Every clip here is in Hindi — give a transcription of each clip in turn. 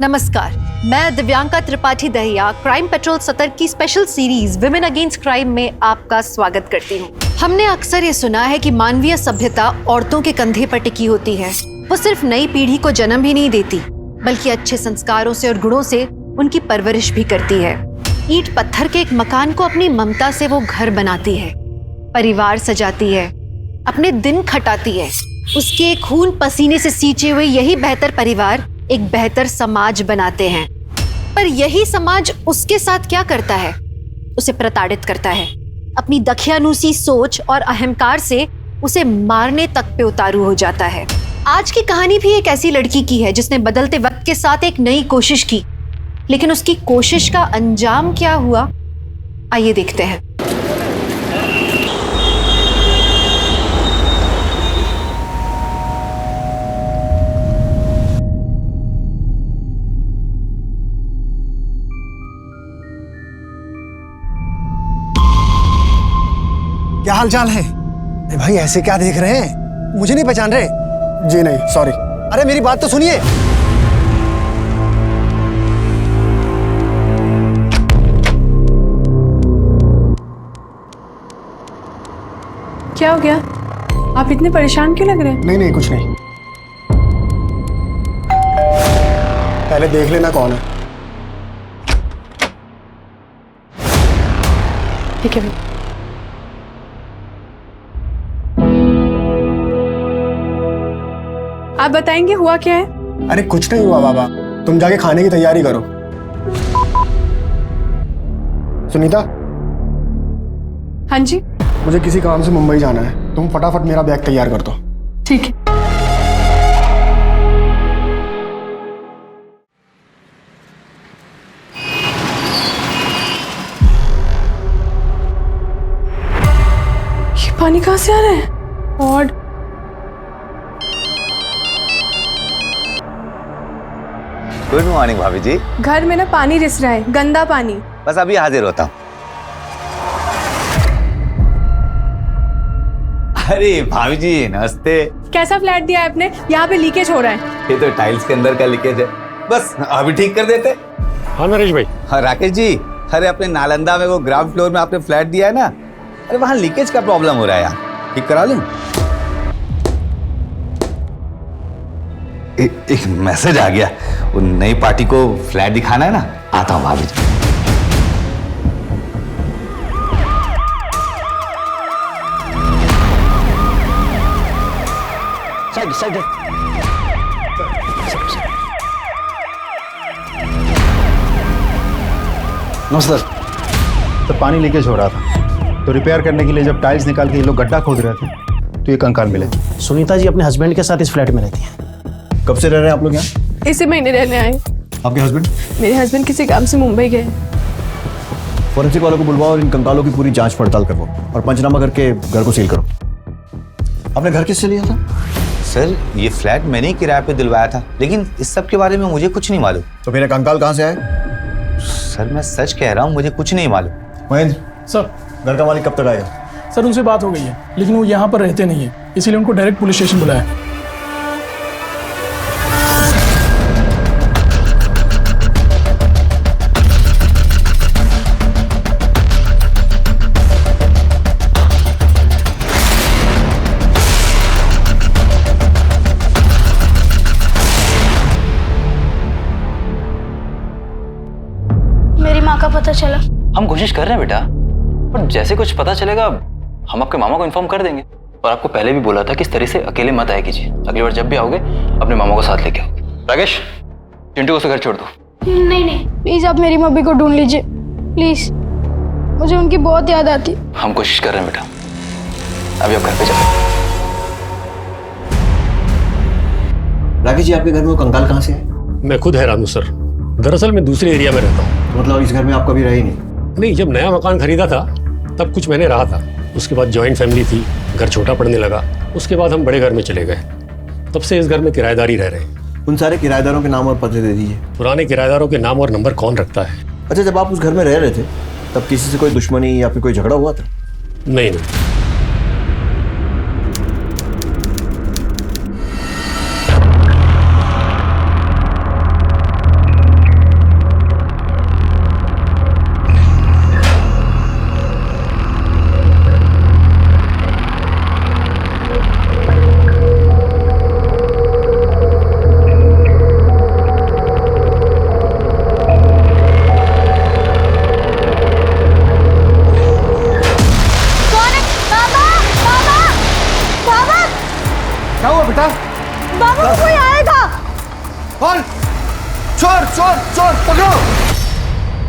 नमस्कार, मैं दिव्यांका त्रिपाठी दहिया क्राइम पेट्रोल सतर्क की special series women against crime में आपका स्वागत करती हूँ। हमने अक्सर ये सुना है कि मानवीय सभ्यता औरतों के कंधे पर टिकी होती है। वो सिर्फ नई पीढ़ी को जन्म ही नहीं देती, बल्कि अच्छे संस्कारों से और गुणों से उनकी परवरिश भी करती है। ईंट पत्थर के एक मकान को अपनी ममता से वो घर बनाती है, परिवार सजाती है, अपने दिन खटाती है। उसके खून पसीने से सींचे हुए यही बेहतर परिवार एक बेहतर समाज बनाते हैं। पर यही समाज उसके साथ क्या करता है? उसे प्रताड़ित करता है। अपनी दखियानुसी सोच और अहंकार से उसे मारने तक पे उतारू हो जाता है। आज की कहानी भी एक ऐसी लड़की की है जिसने बदलते वक्त के साथ एक नई कोशिश की, लेकिन उसकी कोशिश का अंजाम क्या हुआ, आइए देखते हैं। क्या हाल चाल है? अरे भाई ऐसे क्या देख रहे हैं? मुझे नहीं पहचान रहे? जी नहीं, सॉरी। अरे मेरी बात तो सुनिए। क्या हो गया? आप इतने परेशान क्यों लग रहे हैं? नहीं नहीं, कुछ नहीं। पहले देख लेना कौन है। ठीक है भाई। आप बताएंगे हुआ क्या है? अरे कुछ नहीं हुआ बाबा, तुम जाके खाने की तैयारी करो। सुनीता। हाँ जी। मुझे किसी काम से मुंबई जाना है, तुम फटाफट मेरा बैग तैयार कर दो। ठीक है। ये पानी कहाँ से आ रहा है? और गुड मॉर्निंग भाभी जी। घर में ना पानी रिस रहा है, गंदा पानी। बस अभी हाजिर होता हूँ। अरे भाभी जी नमस्ते। कैसा फ्लैट दिया है आपने? यहाँ पे लीकेज हो रहा है। ये तो टाइल्स के अंदर का लीकेज है, बस अभी ठीक कर देते। हाँ नरेश भाई। हाँ राकेश जी, अरे अपने नालंदा में वो ग्राउंड फ्लोर में आपने फ्लैट दिया है ना, अरे वहाँ लीकेज का प्रॉब्लम हो रहा है यार, ठीक करा लूँ? एक मैसेज आ गया, वो नई पार्टी को फ्लैट दिखाना है ना, आता हूँ भाभी जी। साइड नमस्कार। तो पानी लीकेज हो रहा था, तो रिपेयर करने के लिए जब टाइल्स निकाल के ये लोग गड्ढा खोद रहे थे तो ये कंकाल मिले। सुनीता जी अपने हस्बैंड के साथ इस फ्लैट में रहती हैं। कब से रह रहे हैं आप लोग यहाँ? इसी महीने रहने आए। आपके हस्बैंड? मेरे हस्बैंड किसी काम से मुंबई गए। फॉरेंसिक वालों को बुलवाओ और इन कंकालों की पूरी जांच पड़ताल करवाओ और पंचनामा करके घर को सील करो। आपने घर किससे लिया था? सर ये फ्लैट मैंने ही किराए पे दिलवाया था, लेकिन इस सब के बारे में मुझे कुछ नहीं मालूम। तो मेरा कंकाल कहाँ से आए? सर मैं सच कह रहा हूँ, मुझे कुछ नहीं मालूम। महेंद्र सर, घर का मालिक कब तक आएगा? सर उनसे बात हो गई है, लेकिन वो यहाँ पर रहते नहीं है, इसीलिए उनको डायरेक्ट पुलिस स्टेशन बुलाया। मेरी माँ का पता चला। हम कोशिश कर रहे हैं बेटा, पर जैसे कुछ पता चलेगा हम आपके मामा को इन्फॉर्म कर देंगे। और आपको पहले भी बोला था कि इस तरह से अकेले मत आया कीजिए, अगली बार जब भी आओगे अपने मामा को साथ लेके आओ। राकेश, चिंटू को उसे घर छोड़ दो। नहीं, प्लीज आप मेरी मम्मी को ढूंढ लीजिए, प्लीज, मुझे उनकी बहुत याद आती। हम कोशिश कर रहे हैं बेटा, अभी आप घर पे चलो। राकेश जी, आपके घर में वो कंकाल कहाँ से है? मैं खुद हैरान हूँ सर, दरअसल मैं दूसरे एरिया में रहता हूँ। मतलब इस घर में आप कभी रहे ही नहीं? नहीं, जब नया मकान खरीदा था तब कुछ मैंने रहा था, उसके बाद जॉइंट फैमिली थी, घर छोटा पड़ने लगा, उसके बाद हम बड़े घर में चले गए। तब से इस घर में किराएदारी रह रहे हैं। उन सारे किराएदारों के नाम और पते दे दीजिए। पुराने किराएदारों के नाम और नंबर कौन रखता है? अच्छा, जब आप उस घर में रह रहे थे तब किसी से कोई दुश्मनी या फिर कोई झगड़ा हुआ था? नहीं। बाबा कोई आया था। कौन? चोर चोर चोर पकड़ो।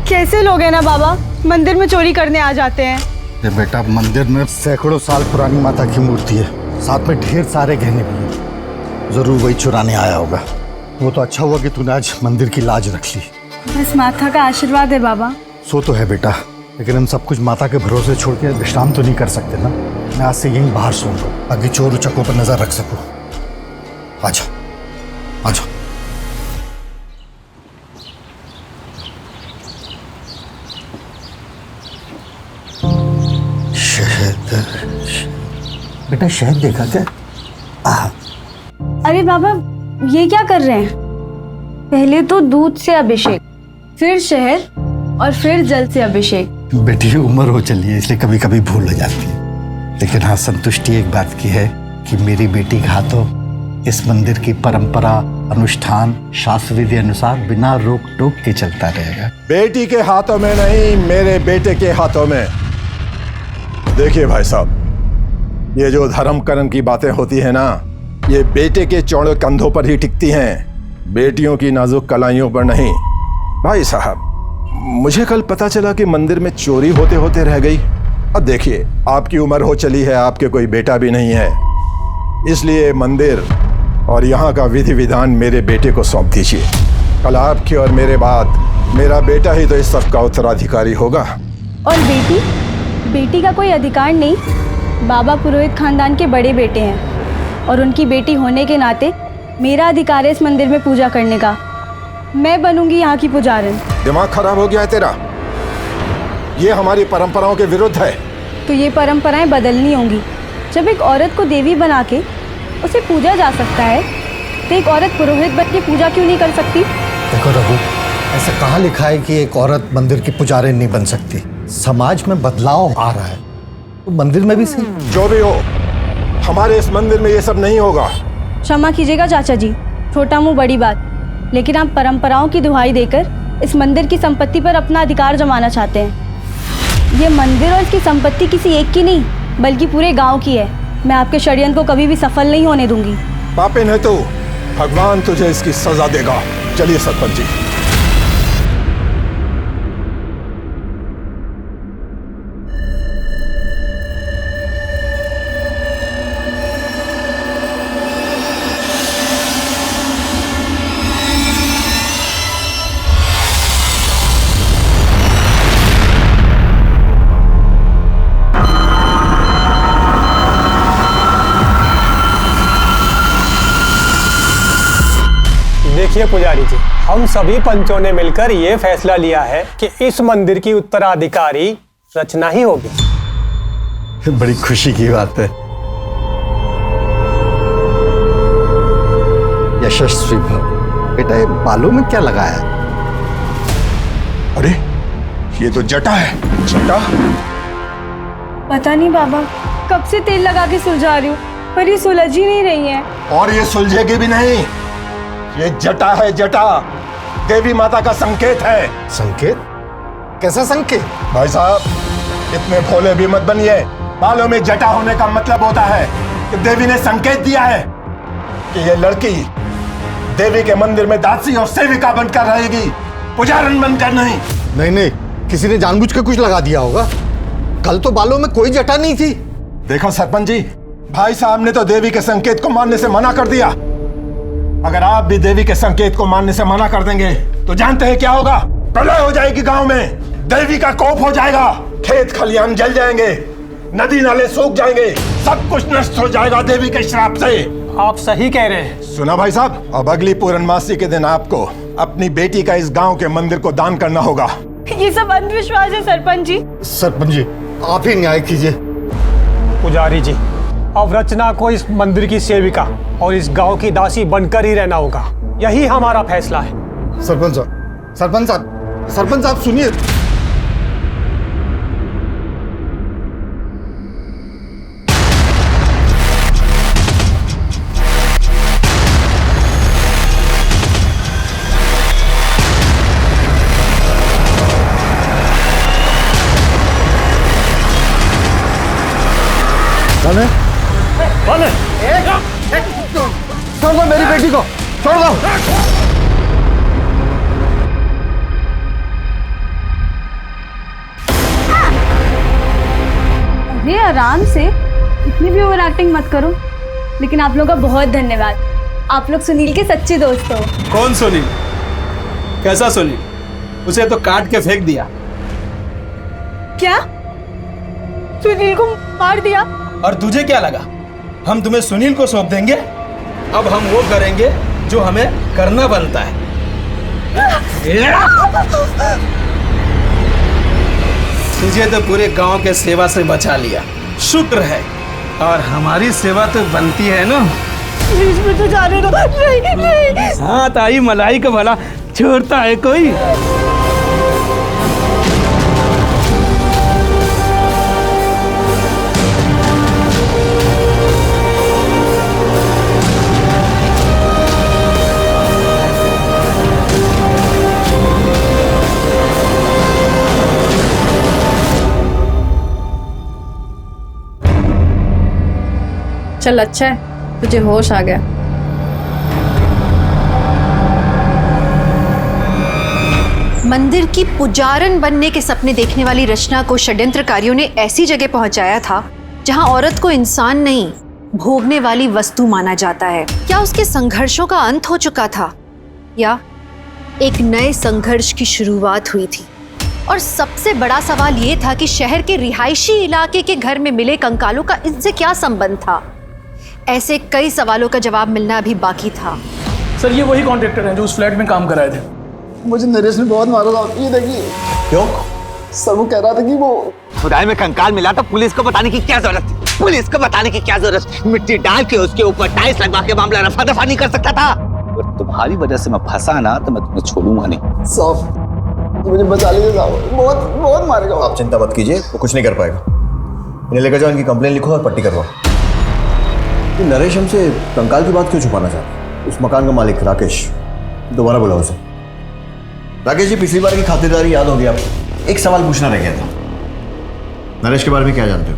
कैसे लोग हैं ना बाबा, मंदिर में चोरी करने आ जाते हैं। ये बेटा, मंदिर में सैकड़ों साल पुरानी माता की मूर्ति है, साथ में ढेर सारे गहने भी हैं। जरूर वही चुराने आया होगा। वो तो अच्छा हुआ कि तूने आज मंदिर की लाज रख ली। बस माता का आशीर्वाद है बाबा। सो तो है बेटा, लेकिन हम सब कुछ माता के भरोसे छोड़ के विश्राम तो नहीं कर सकते ना। मैं आज से यहीं बाहर सोऊंगा ताकि चोर उचकों पर नजर रख सकूं। आजा आजा। शहद, बेटा शहद देखा क्या? अरे बाबा ये क्या कर रहे हैं? पहले तो दूध से अभिषेक, फिर शहद और फिर जल से अभिषेक। बेटी उम्र हो चली है इसलिए कभी कभी भूल हो जाती है, लेकिन हाँ संतुष्टि एक बात की है कि मेरी बेटी का हाथों इस मंदिर की परंपरा, अनुष्ठान, शास्त्र विधि अनुसार बिना रोक टोक के चलता रहेगा। बेटी के हाथों में नहीं, मेरे बेटे के हाथों में। देखिए भाई साहब, ये जो धर्म कर्म की बातें होती है ना, ये बेटे के चौड़े कंधों पर ही टिकती हैं, बेटियों की नाजुक कलाइयों पर नहीं। भाई साहब, मुझे कल पता चला कि मंदिर में चोरी होते होते रह गई। अब देखिए, आपकी उम्र हो चली है, आपके कोई बेटा भी नहीं है, इसलिए मंदिर और यहाँ का विधि विधान मेरे बेटे को सौंप दीजिए। कल आपके और मेरे बाद मेरा बेटा ही तो इस सब का उत्तराधिकारी होगा। और बेटी? बेटी का कोई अधिकार नहीं। बाबा पुरोहित खानदान के बड़े बेटे हैं और उनकी बेटी होने के नाते मेरा अधिकार है इस मंदिर में पूजा करने का। मैं बनूंगी यहाँ की पुजारन। दिमाग खराब हो गया है तेरा? ये हमारी परंपराओं के विरुद्ध है। तो ये परंपराएं बदलनी होंगी। जब एक औरत को देवी बना के उसे पूजा जा सकता है, तो एक औरत पुरोहित बन के पूजा क्यों नहीं कर सकती? देखो रघु, ऐसा कहाँ लिखा है कि एक औरत मंदिर की पुजारी नहीं बन सकती? समाज में बदलाव आ रहा है, तो मंदिर में भी सही। जो भी हो, हमारे इस मंदिर में ये सब नहीं होगा। क्षमा कीजिएगा चाचा जी, छोटा मुंह बड़ी बात, लेकिन आप परंपराओं की दुहाई देकर इस मंदिर की संपत्ति पर अपना अधिकार जमाना चाहते हैं। ये मंदिर और इसकी संपत्ति किसी एक की नहीं, बल्कि पूरे गांव की है। मैं आपके षड्यंत्र को कभी भी सफल नहीं होने दूंगी। पापिन है तू, भगवान तुझे इसकी सजा देगा। चलिए सरपंच जी। देखिए पुजारी जी, हम सभी पंचों ने मिलकर ये फैसला लिया है कि इस मंदिर की उत्तराधिकारी रचना ही होगी। बड़ी खुशी की बात है। यशस्वी भव। बेटा ये बालों में क्या लगाया है? अरे ये तो जटा है। जटा? पता नहीं बाबा, कब से तेल लगा के सुलझा रही हूँ, पर ये सुलझ ही नहीं रही है। और ये सुलझेगी भी नहीं। ये जटा है, जटा देवी माता का संकेत है। संकेत? कैसा संकेत? भाई साहब, इतने भोले भी मत बनिए। बालों में जटा होने का मतलब होता है कि देवी ने संकेत दिया है कि ये लड़की देवी के मंदिर में दासी और सेविका बनकर रहेगी, पुजारन बनकर नहीं। नहीं नहीं, किसी ने जानबूझ के कुछ लगा दिया होगा। कल तो बालों में कोई जटा नहीं थी। देखो सरपंच जी, भाई साहब ने तो देवी के संकेत को मानने से मना कर दिया। अगर आप भी देवी के संकेत को मानने से मना कर देंगे तो जानते हैं क्या होगा? प्रलय हो जाएगी गांव में, देवी का कोप हो जाएगा, खेत खलियान जल जाएंगे, नदी नाले सूख जाएंगे, सब कुछ नष्ट हो जाएगा देवी के श्राप से। आप सही कह रहे हैं। सुना भाई साहब, अब अगली पूर्णमासी के दिन आपको अपनी बेटी का इस गांव के मंदिर को दान करना होगा। ये सब अंधविश्वास है सरपंच जी। सरपंच जी, आप ही न्याय कीजिए। पुजारी जी, अब रचना को इस मंदिर की सेविका और इस गांव की दासी बनकर ही रहना होगा। यही हमारा फैसला है। सरपंच साहब, सरपंच साहब, सरपंच साहब सुनिए। छोड़ दो मेरी बेटी को, छोड़ दो। अरे आराम से, इतनी भी ओवर एक्टिंग मत करो। लेकिन आप लोगों का बहुत धन्यवाद, आप लोग सुनील के सच्चे दोस्त हो। कौन सुनील? कैसा सुनील? उसे तो काट के फेंक दिया। क्या? सुनील को मार दिया? और तुझे क्या लगा हम तुम्हें सुनील को सौंप देंगे? अब हम वो करेंगे जो हमें करना बनता है। तुझे तो पूरे गांव के सेवा से बचा लिया, शुक्र है। और हमारी सेवा तो बनती है ना। इसमें तो जाने दो। नहीं नहीं। हाँ ताई मलाई का भला छोड़ता है कोई? चल अच्छा है, तुझे होश आ गया। मंदिर की पुजारन बनने के सपने देखने वाली रचना को षड्यंत्रकारियों ने ऐसी जगह पहुंचाया था जहां औरत को इंसान नहीं, भोगने वाली वस्तु माना जाता है। क्या उसके संघर्षों का अंत हो चुका था या एक नए संघर्ष की शुरुआत हुई थी? और सबसे बड़ा सवाल ये था कि शहर के रिहायशी इलाके के घर में मिले कंकालों का इनसे क्या संबंध था? ऐसे कई सवालों का जवाब मिलना अभी बाकी था। सर ये वही कॉन्ट्रैक्टर हैं जो उस फ्लैट में काम कर रहे थे। मुझे नरेश ने बहुत मारा था, ये देखिए। क्यों? सर वो कह रहा था कि वो खुदाई में कंकाल मिला तो पुलिस को बताने की क्या जरूरत थी? पुलिस को बताने की क्या जरूरत? मिट्टी डाल के उसके ऊपर टाइल्स लगवा के मामला रफा दफा नहीं कर सकता था? अगर तुम्हारी वजह से मैं फंसा ना तो मैं तुम्हें छोड़ूंगा नहीं। साहब मुझे बचा लीजिए साहब, बहुत बहुत मारेगा। आप चिंता मत कीजिए, वो कुछ नहीं कर पाएगा। इन्हें लेकर जाओ, इनकी कंप्लेन लिखो और पट्टी करवाओ। ये नरेश हमसे कंकाल की बात क्यों छुपाना चाहता है? उस मकान का मालिक राकेश, दोबारा बुलाओ उसे। राकेश जी, पिछली बार की खातिरदारी याद होगी आपको? एक सवाल पूछना रह गया था। नरेश के बारे में क्या जानते हो?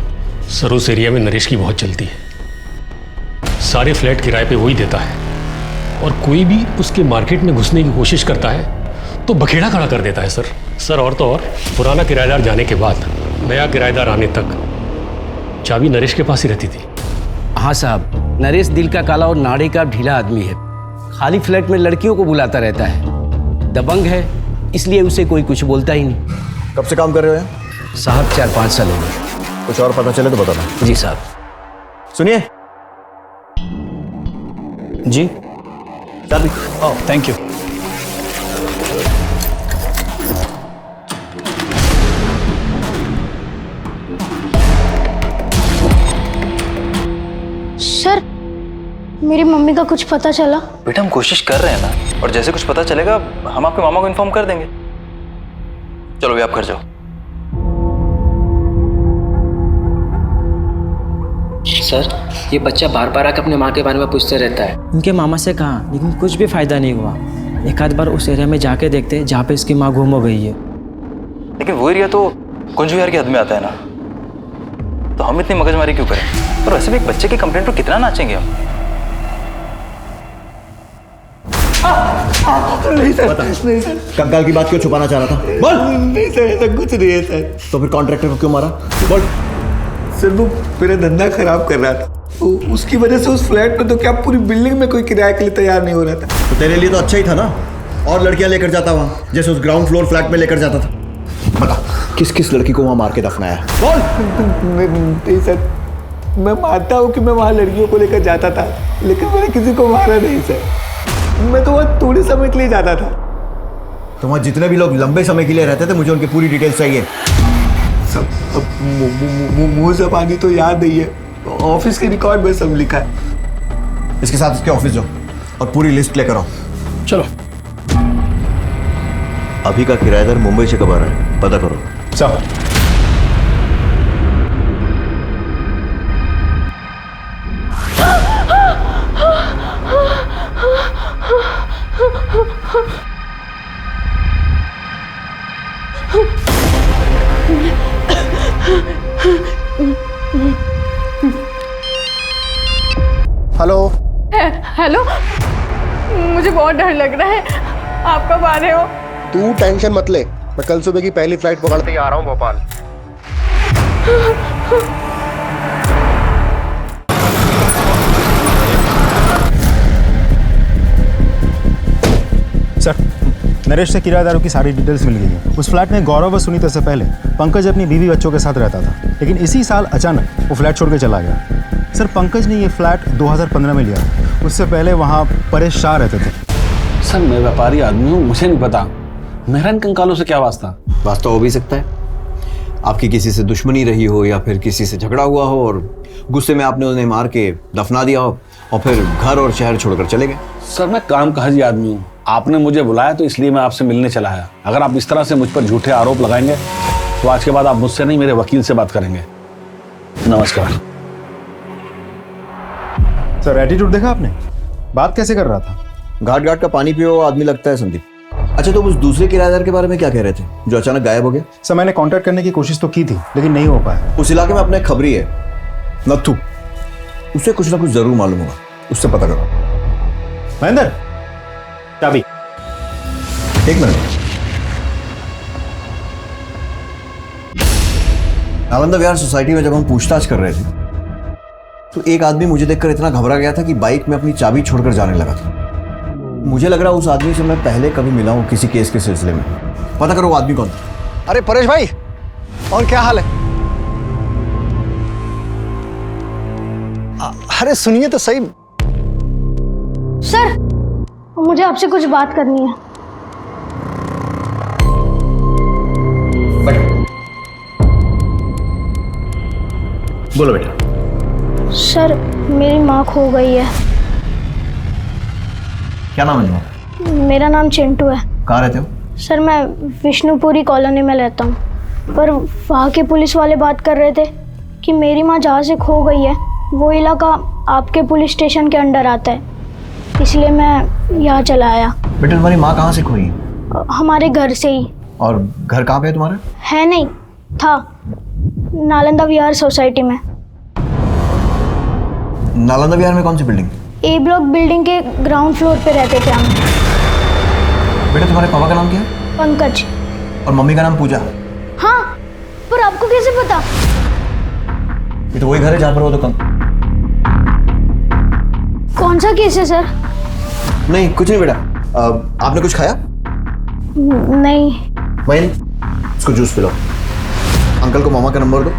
सर उस एरिया में नरेश की बहुत चलती है। सारे फ्लैट किराए पे वही देता है और कोई भी उसके मार्केट में घुसने की कोशिश करता है तो बखेड़ा खड़ा कर देता है सर। और तो और पुराना किराएदार जाने के बाद नया किराएदार आने तक चाबी नरेश के पास ही रहती थी। हाँ साहब, नरेश दिल का काला और नाड़े का ढीला आदमी है। खाली फ्लैट में लड़कियों को बुलाता रहता है। दबंग है, इसलिए उसे कोई कुछ बोलता ही नहीं। कब से काम कर रहे हो यहाँ? साहब 4-5 साल हो गए। कुछ और पता चले तो बताना। जी साहब। सुनिए जी। चाबी। Oh thank you. सर मेरी मम्मी का कुछ पता चला? बेटा हम कोशिश कर रहे हैं ना, और जैसे कुछ पता चलेगा हम आपके मामा को इन्फॉर्म कर देंगे। चलो भी आप घर जाओ। सर ये बच्चा बार बार आकर अपने माँ के बारे में पूछते रहता है। उनके मामा से कहा, लेकिन कुछ भी फायदा नहीं हुआ। एक आध बार उस एरिया में जाके देखते जहाँ पे इसकी माँ गुम हो गई है। लेकिन वो एरिया तो कुंज विहार के हद में आता है ना, तो हम इतनी मगजमारी क्यों करें? और वैसे भी एक बच्चे की कंप्लेंट पर कितना नाचेंगे हम? नहीं सर, नहीं सर। कंकाल की बात क्यों छुपाना चाह रहा था? बोल। नहीं सर, ऐसा कुछ नहीं है सर। तो फिर कॉन्ट्रैक्टर को क्यों मारा? बोल। सर वो मेरा धंधा खराब कर रहा था, उसकी वजह से उस फ्लैट में तो क्या पूरी बिल्डिंग में कोई किराए के लिए तैयार नहीं हो रहा था। तो तेरे लिए तो अच्छा ही था ना, और लड़कियां लेकर जाता वहाँ, जैसे उस ग्राउंड फ्लोर फ्लैट में लेकर जाता था। बता किस किस लड़की को वहाँ मार के दफनाया? बोल। नहीं सर, मैं मानता हूँ कि मैं वहाँ लड़कियों को लेकर जाता था, लेकिन मैंने किसी को मारा नहीं सर। मैं तो वहाँ थोड़े समय के लिए जाता था। तो वहाँ जितने भी लोग लंबे समय के लिए रहते थे, मुझे उनकी पूरी डिटेल्स चाहिए। सब मुँह ज़बानी तो याद नहीं है, ऑफिस के रिकॉर्ड में सब लिखा है। इसके साथ इसके ऑफिस जाओ और पूरी लिस्ट लेकर आओ। चलो। अभी का किराएदार मुंबई से कब आ रहा है पता करो। चलो। हेलो। हेलो मुझे बहुत डर लग रहा है। आप कब आ रहे हो? तू टेंशन मत ले, मैं कल सुबह की पहली फ्लाइट पकड़ते ही आ रहा हूँ भोपाल। सर, नरेश से किराएदारों की सारी डिटेल्स मिल गई है। उस फ्लैट में गौरव व सुनीता से पहले पंकज अपनी बीवी बच्चों के साथ रहता था, लेकिन इसी साल अचानक वो फ्लैट छोड़ के चला गया। सर, पंकज ने ये फ्लैट 2015 में लिया, उससे पहले वहाँ परेश शाह रहते थे। सर, मैं व्यापारी आदमी हूँ, मुझे नहीं पता मेरा इन कंकालों से क्या वास्ता। वास्ता हो भी सकता है, आपकी किसी से दुश्मनी रही हो या फिर किसी से झगड़ा हुआ हो और गुस्से में आपने उन्हें मार के दफना दिया हो और फिर घर और शहर छोड़कर चले गए। सर, मैं काम काजी आदमी हूँ, आपने मुझे बुलाया तो इसलिए मैं आपसे मिलने चला आया। अगर आप इस तरह से मुझ पर झूठे आरोप लगाएंगे तो आज के बाद आप मुझसे नहीं मेरे वकील से बात करेंगे। नमस्कार। सर, एटीट्यूड देखा आपने, बात कैसे कर रहा था? घाट घाट का पानी पियो आदमी लगता है संदीप। अच्छा, तो उस दूसरे किराएदार के बारे में क्या कह रहे थे जो अचानक गायब हो गया? सर, मैंने कांटेक्ट करने की कोशिश तो की थी लेकिन नहीं हो पाया। उस इलाके में अपना एक खबरी है नथु, उससे कुछ ना कुछ जरूर मालूम होगा, उससे पता करो। महेंद्र, चाबी। एक मिनट। नालंदा विहार सोसाइटी में जब हम पूछताछ कर रहे थे तो एक आदमी मुझे देखकर इतना घबरा गया था कि बाइक में अपनी चाबी छोड़कर जाने लगा था। मुझे लग रहा उस आदमी से मैं पहले कभी मिला हूं किसी केस के सिलसिले में। पता करो वो आदमी कौन था। अरे परेश भाई, और क्या हाल है? अरे सुनिए तो सही। सर, मुझे आपसे कुछ बात करनी है। बोलो बेटा। सर, मेरी माँ खो गई है। क्या नाम है तुम्हारा? मेरा नाम चिंटू है। कहाँ रहते हो? सर, मैं विष्णुपुरी कॉलोनी में रहता हूँ, पर वहाँ के पुलिस वाले बात कर रहे थे कि मेरी माँ जहाँ से खो गई है वो इलाका आपके पुलिस स्टेशन के अंडर आता है, इसलिए मैं यहाँ चला आया। बेटा, तुम्हारी माँ कहाँ से खोई? हमारे घर से ही। और घर कहाँ पे है तुम्हारा? है नहीं, था नालंदा विहार सोसाइटी में। नालंदा विहार में कौन सी बिल्डिंग? ए ब्लॉक बिल्डिंग के ग्राउंड फ्लोर पे रहते थे हम। बेटा, तुम्हारे पापा का नाम क्या है? पंकज। और मम्मी का नाम पूजा। हाँ, पर आपको कैसे पता? ये तो वही घर है जहाँ पर वो दुकान। कौन सा केस है सर? नहीं, कुछ नहीं बेटा। आपने कुछ खाया? नहीं। वही, इसको जूस पिलाओ। अंकल को मामा का नंबर दो,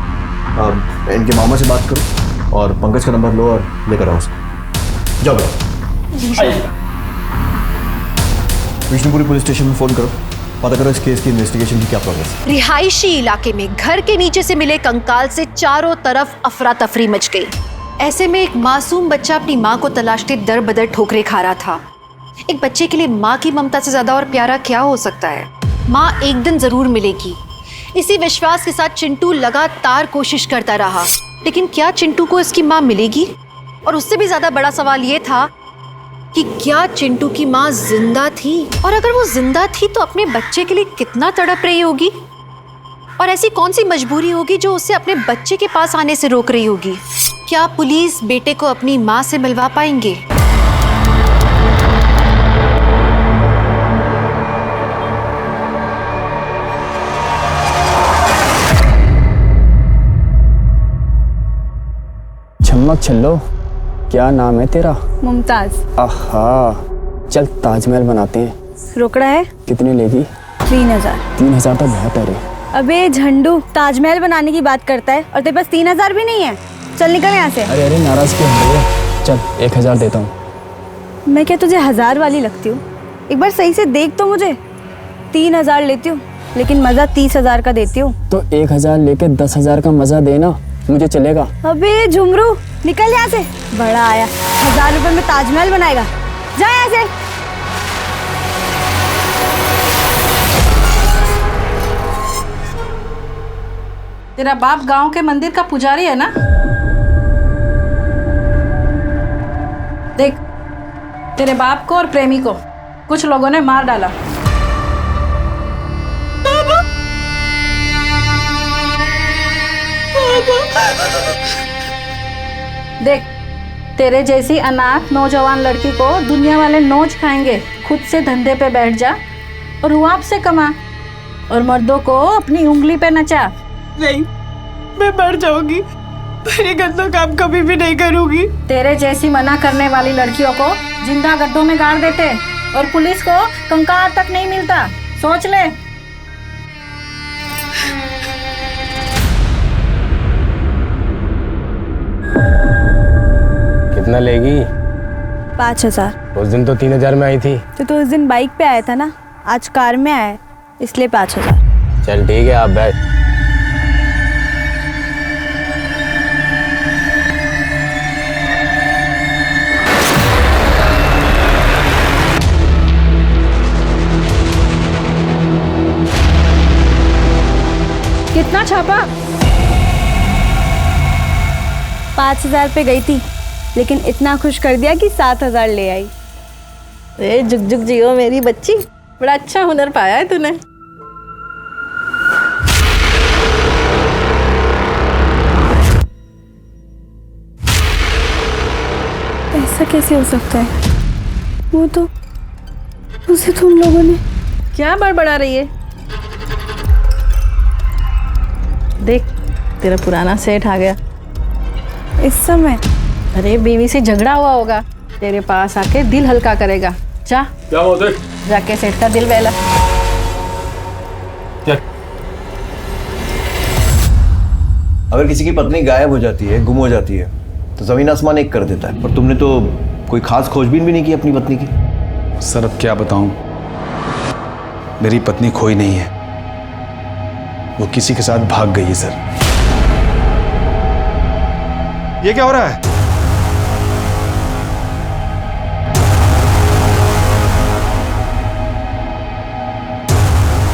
इनके मामा से बात करो और पंकज का नंबर लो और लेकर आओ उसको। जाओ बेटा। विष्णुपुरी पुलिस स्टेशन में फोन करो, पता करो इस केस की इन्वेस्टिगेशन की क्या प्रोग्रेस है। रिहायशी इलाके में घर के नीचे से मिले कंकाल से चारों तरफ अफरा तफरी मच गई। ऐसे में एक मासूम बच्चा अपनी माँ को तलाशते दर बदर ठोकरे खा रहा था। एक बच्चे के लिए माँ की ममता से ज्यादा और प्यारा क्या हो सकता है? माँ एक दिन जरूर मिलेगी, इसी विश्वास के साथ चिंटू लगातार कोशिश करता रहा। लेकिन क्या चिंटू को इसकी माँ मिलेगी? और उससे भी ज्यादा बड़ा सवाल ये था कि क्या चिंटू की माँ जिंदा थी? और अगर वो जिंदा थी तो अपने बच्चे के लिए कितना तड़प रही होगी? और ऐसी कौन सी मजबूरी होगी जो उसे अपने बच्चे के पास आने से रोक रही होगी? क्या पुलिस बेटे को अपनी माँ से मिलवा पाएंगे? चम्मक छल्लो, क्या नाम है तेरा? मुमताज। आहा, चल ताजमहल बनाते हैं। रोकड़ा है? कितने लेगी? 3000। 3000 तो बहुत है रे। अबे झंडू, ताजमहल बनाने की बात करता है और तेरे पास 3000 भी नहीं है। चल निकल यहाँ से। अरे अरे, नाराज क्यों हो रही है? चल 1000 देता हूँ। मैं क्या तुझे 1000 वाली लगती हूँ? एक बार सही से देख तो मुझे। 3000 लेती हूँ लेकिन मजा 30,000 का देती हूँ। तो 1000 लेके 10,000 का मजा देना, मुझे चलेगा। अबे झुमरू, निकल यहाँ से। बड़ा आया, 1000 रुपए में ताजमहल बनाएगा। जा यहाँ से। तेरा बाप गांव के मंदिर का पुजारी है ना? देख, तेरे बाप को और प्रेमी को कुछ लोगों ने मार डाला। देख, तेरे जैसी अनाथ नौजवान लड़की को दुनिया वाले नोच खाएंगे। खुद से धंधे पे बैठ जा और रुआब से कमा और मर्दों को अपनी उंगली पे नचा। नहीं, मैं मर जाऊंगी, पर ये गंदा काम कभी भी नहीं करूंगी। तेरे जैसी मना करने वाली लड़कियों को जिंदा गड्ढों में गाड़ देते और पुलिस को कंकाल तक नहीं मिलता। सोच ले। कितना लेगी? 5,000। उस दिन तो 3,000 में आई थी। तो उस दिन बाइक पे आया था ना, आज कार में आया है, इसलिए 5,000। चल ठीक है, आप बैठ। कितना छापा? 5,000 पे गई थी, लेकिन इतना खुश कर दिया कि 7,000 ले आई। ए जुग जुग जियो मेरी बच्ची, बड़ा अच्छा हुनर पाया है तूने। ऐसा कैसे हो सकता है? वो तो उसे तो उन लोगों ने क्या बड़बड़ा रही है? देख, तेरा पुराना सेठ आ गया। इस समय? अरे बीवी से झगड़ा हुआ होगा, तेरे पास आके दिल हल्का करेगा। जा, क्या होता है? जाके सेठ का दिल बहला। अगर किसी की पत्नी गायब हो जाती है, गुम हो जाती है, तो जमीन आसमान एक कर देता है। पर तुमने तो कोई खास खोजबीन भी नहीं की अपनी पत्नी की। सर अब क्या बताऊं, मेरी पत्नी खोई नहीं है, वो किसी के साथ भाग गई है सर। ये क्या हो रहा है?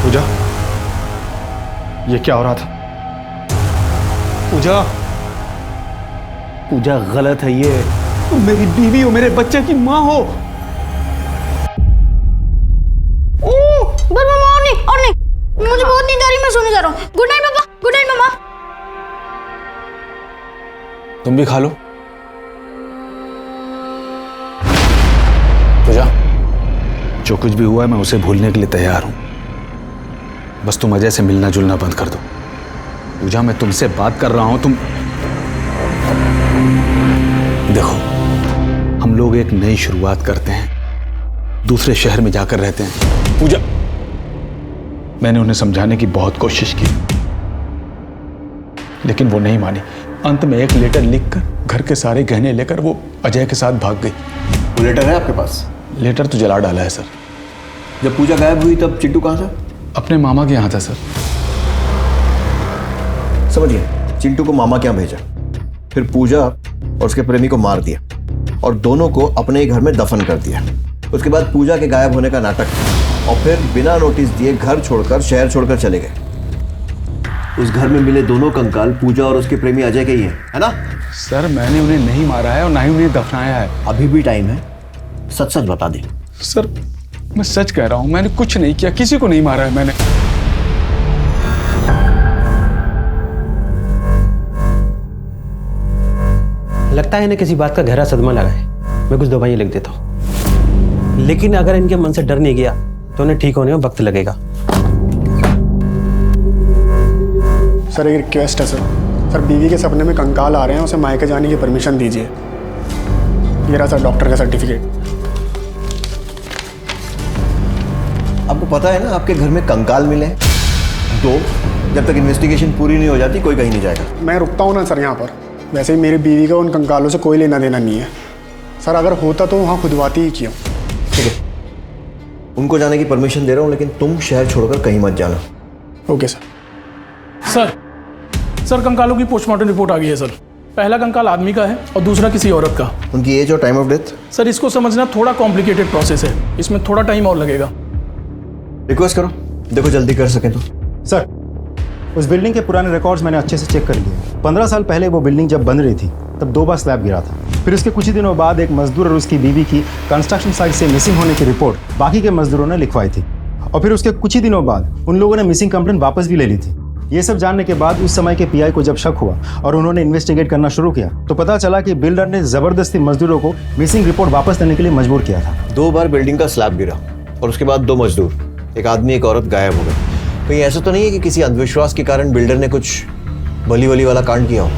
पूजा, ये क्या हो रहा था? पूजा, पूजा गलत है ये। तुम मेरी बीवी हो, मेरे बच्चे की माँ हो। बस मामा और नहीं, मुझे बहुत नींद आ रही है, मैं सोने जा रहा हूँ। गुड नाइट पापा, गुड नाइट मामा। तुम भी खा लो। पूजा, जो कुछ भी हुआ है मैं उसे भूलने के लिए तैयार हूं, बस तुम अजय से मिलना जुलना बंद कर दो। पूजा, मैं तुमसे बात कर रहा हूं, तुम देखो, हम लोग एक नई शुरुआत करते हैं, दूसरे शहर में जाकर रहते हैं। पूजा, मैंने उन्हें समझाने की बहुत कोशिश की, लेकिन वो नहीं मानी। अंत में एक लेटर लिखकर घर के सारे गहने लेकर वो अजय के साथ भाग गई। वो लेटर है आपके पास? लेटर तो जला डाला है सर। जब पूजा गायब हुई तब चिंटू कहाँ था? अपने मामा के यहाँ था सर। समझिए, चिंटू को मामा के यहाँ भेजा, फिर पूजा और उसके प्रेमी को मार दिया और दोनों को अपने ही घर में दफन कर दिया। उसके बाद पूजा के गायब होने का नाटक, और फिर बिना नोटिस दिए घर छोड़कर, शहर छोड़कर चले गए। उस घर में मिले दोनों कंकाल पूजा और उसके प्रेमी अजय के ही है ना? सर मैंने उन्हें नहीं मारा है और ना ही उन्हें दफनाया है। अभी भी टाइम है, सच सच बता दे। सर मैं सच कह रहा हूं, मैंने कुछ नहीं किया, किसी को नहीं मारा है मैंने। लगता है इन्हें किसी बात का गहरा सदमा लगा है। मैं कुछ दवाइयां लिख देता हूं, लेकिन अगर इनके मन से डर नहीं गया तो उन्हें ठीक होने में वक्त लगेगा। सर एक रिक्वेस्ट है सर, बीवी के सपने में कंकाल आ रहे हैं, उसे मायके जाने की परमिशन दीजिए। ये रहा सर डॉक्टर का सर्टिफिकेट। आपको पता है ना आपके घर में कंकाल मिले दो, जब तक इन्वेस्टिगेशन पूरी नहीं हो जाती कोई कहीं नहीं जाएगा। मैं रुकता हूँ ना सर यहाँ पर, वैसे ही मेरी बीवी का उन कंकालों से कोई लेना देना नहीं है सर। अगर होता तो वहाँ खुदवाती ही क्यों। ठीक है, उनको जाने की परमिशन दे रहा हूँ, लेकिन तुम शहर छोड़कर कहीं मत जाना। Okay sir. सर कंकालों की पोस्टमार्टम रिपोर्ट आ गई है सर। पहला कंकाल आदमी का है और दूसरा किसी औरत का। उनकी एज और टाइम ऑफ डेथ? सर इसको समझना थोड़ा कॉम्प्लिकेटेड प्रोसेस है, इसमें थोड़ा टाइम और लगेगा। रिक्वेस्ट करो, देखो जल्दी कर सकें तो। सर उस बिल्डिंग के पुराने रिकॉर्ड्स मैंने अच्छे से चेक कर लिए। 15 साल पहले वो बिल्डिंग जब बन रही थी तब 2 बार स्लैब गिरा था। फिर उसके कुछ ही दिनों बाद एक मजदूर और उसकी बीवी की कंस्ट्रक्शन साइट से मिसिंग होने की रिपोर्ट बाकी के मजदूरों ने लिखवाई थी, और फिर उसके कुछ ही दिनों बाद उन लोगों ने मिसिंग कंप्लेंट वापस भी ले ली थी। ये सब जानने के बाद उस समय के पीआई को जब शक हुआ और उन्होंने इन्वेस्टिगेट करना शुरू किया तो पता चला कि बिल्डर ने जबरदस्ती मजदूरों को मिसिंग रिपोर्ट वापस देने के लिए मजबूर किया था। 2 बार बिल्डिंग का स्लैब गिरा और उसके बाद 2 मजदूर, एक आदमी एक औरत गायब हो गए। कहीं ऐसा तो नहीं है कि किसी अंधविश्वास के कारण बिल्डर ने कुछ बली वली वाला कांड किया हो?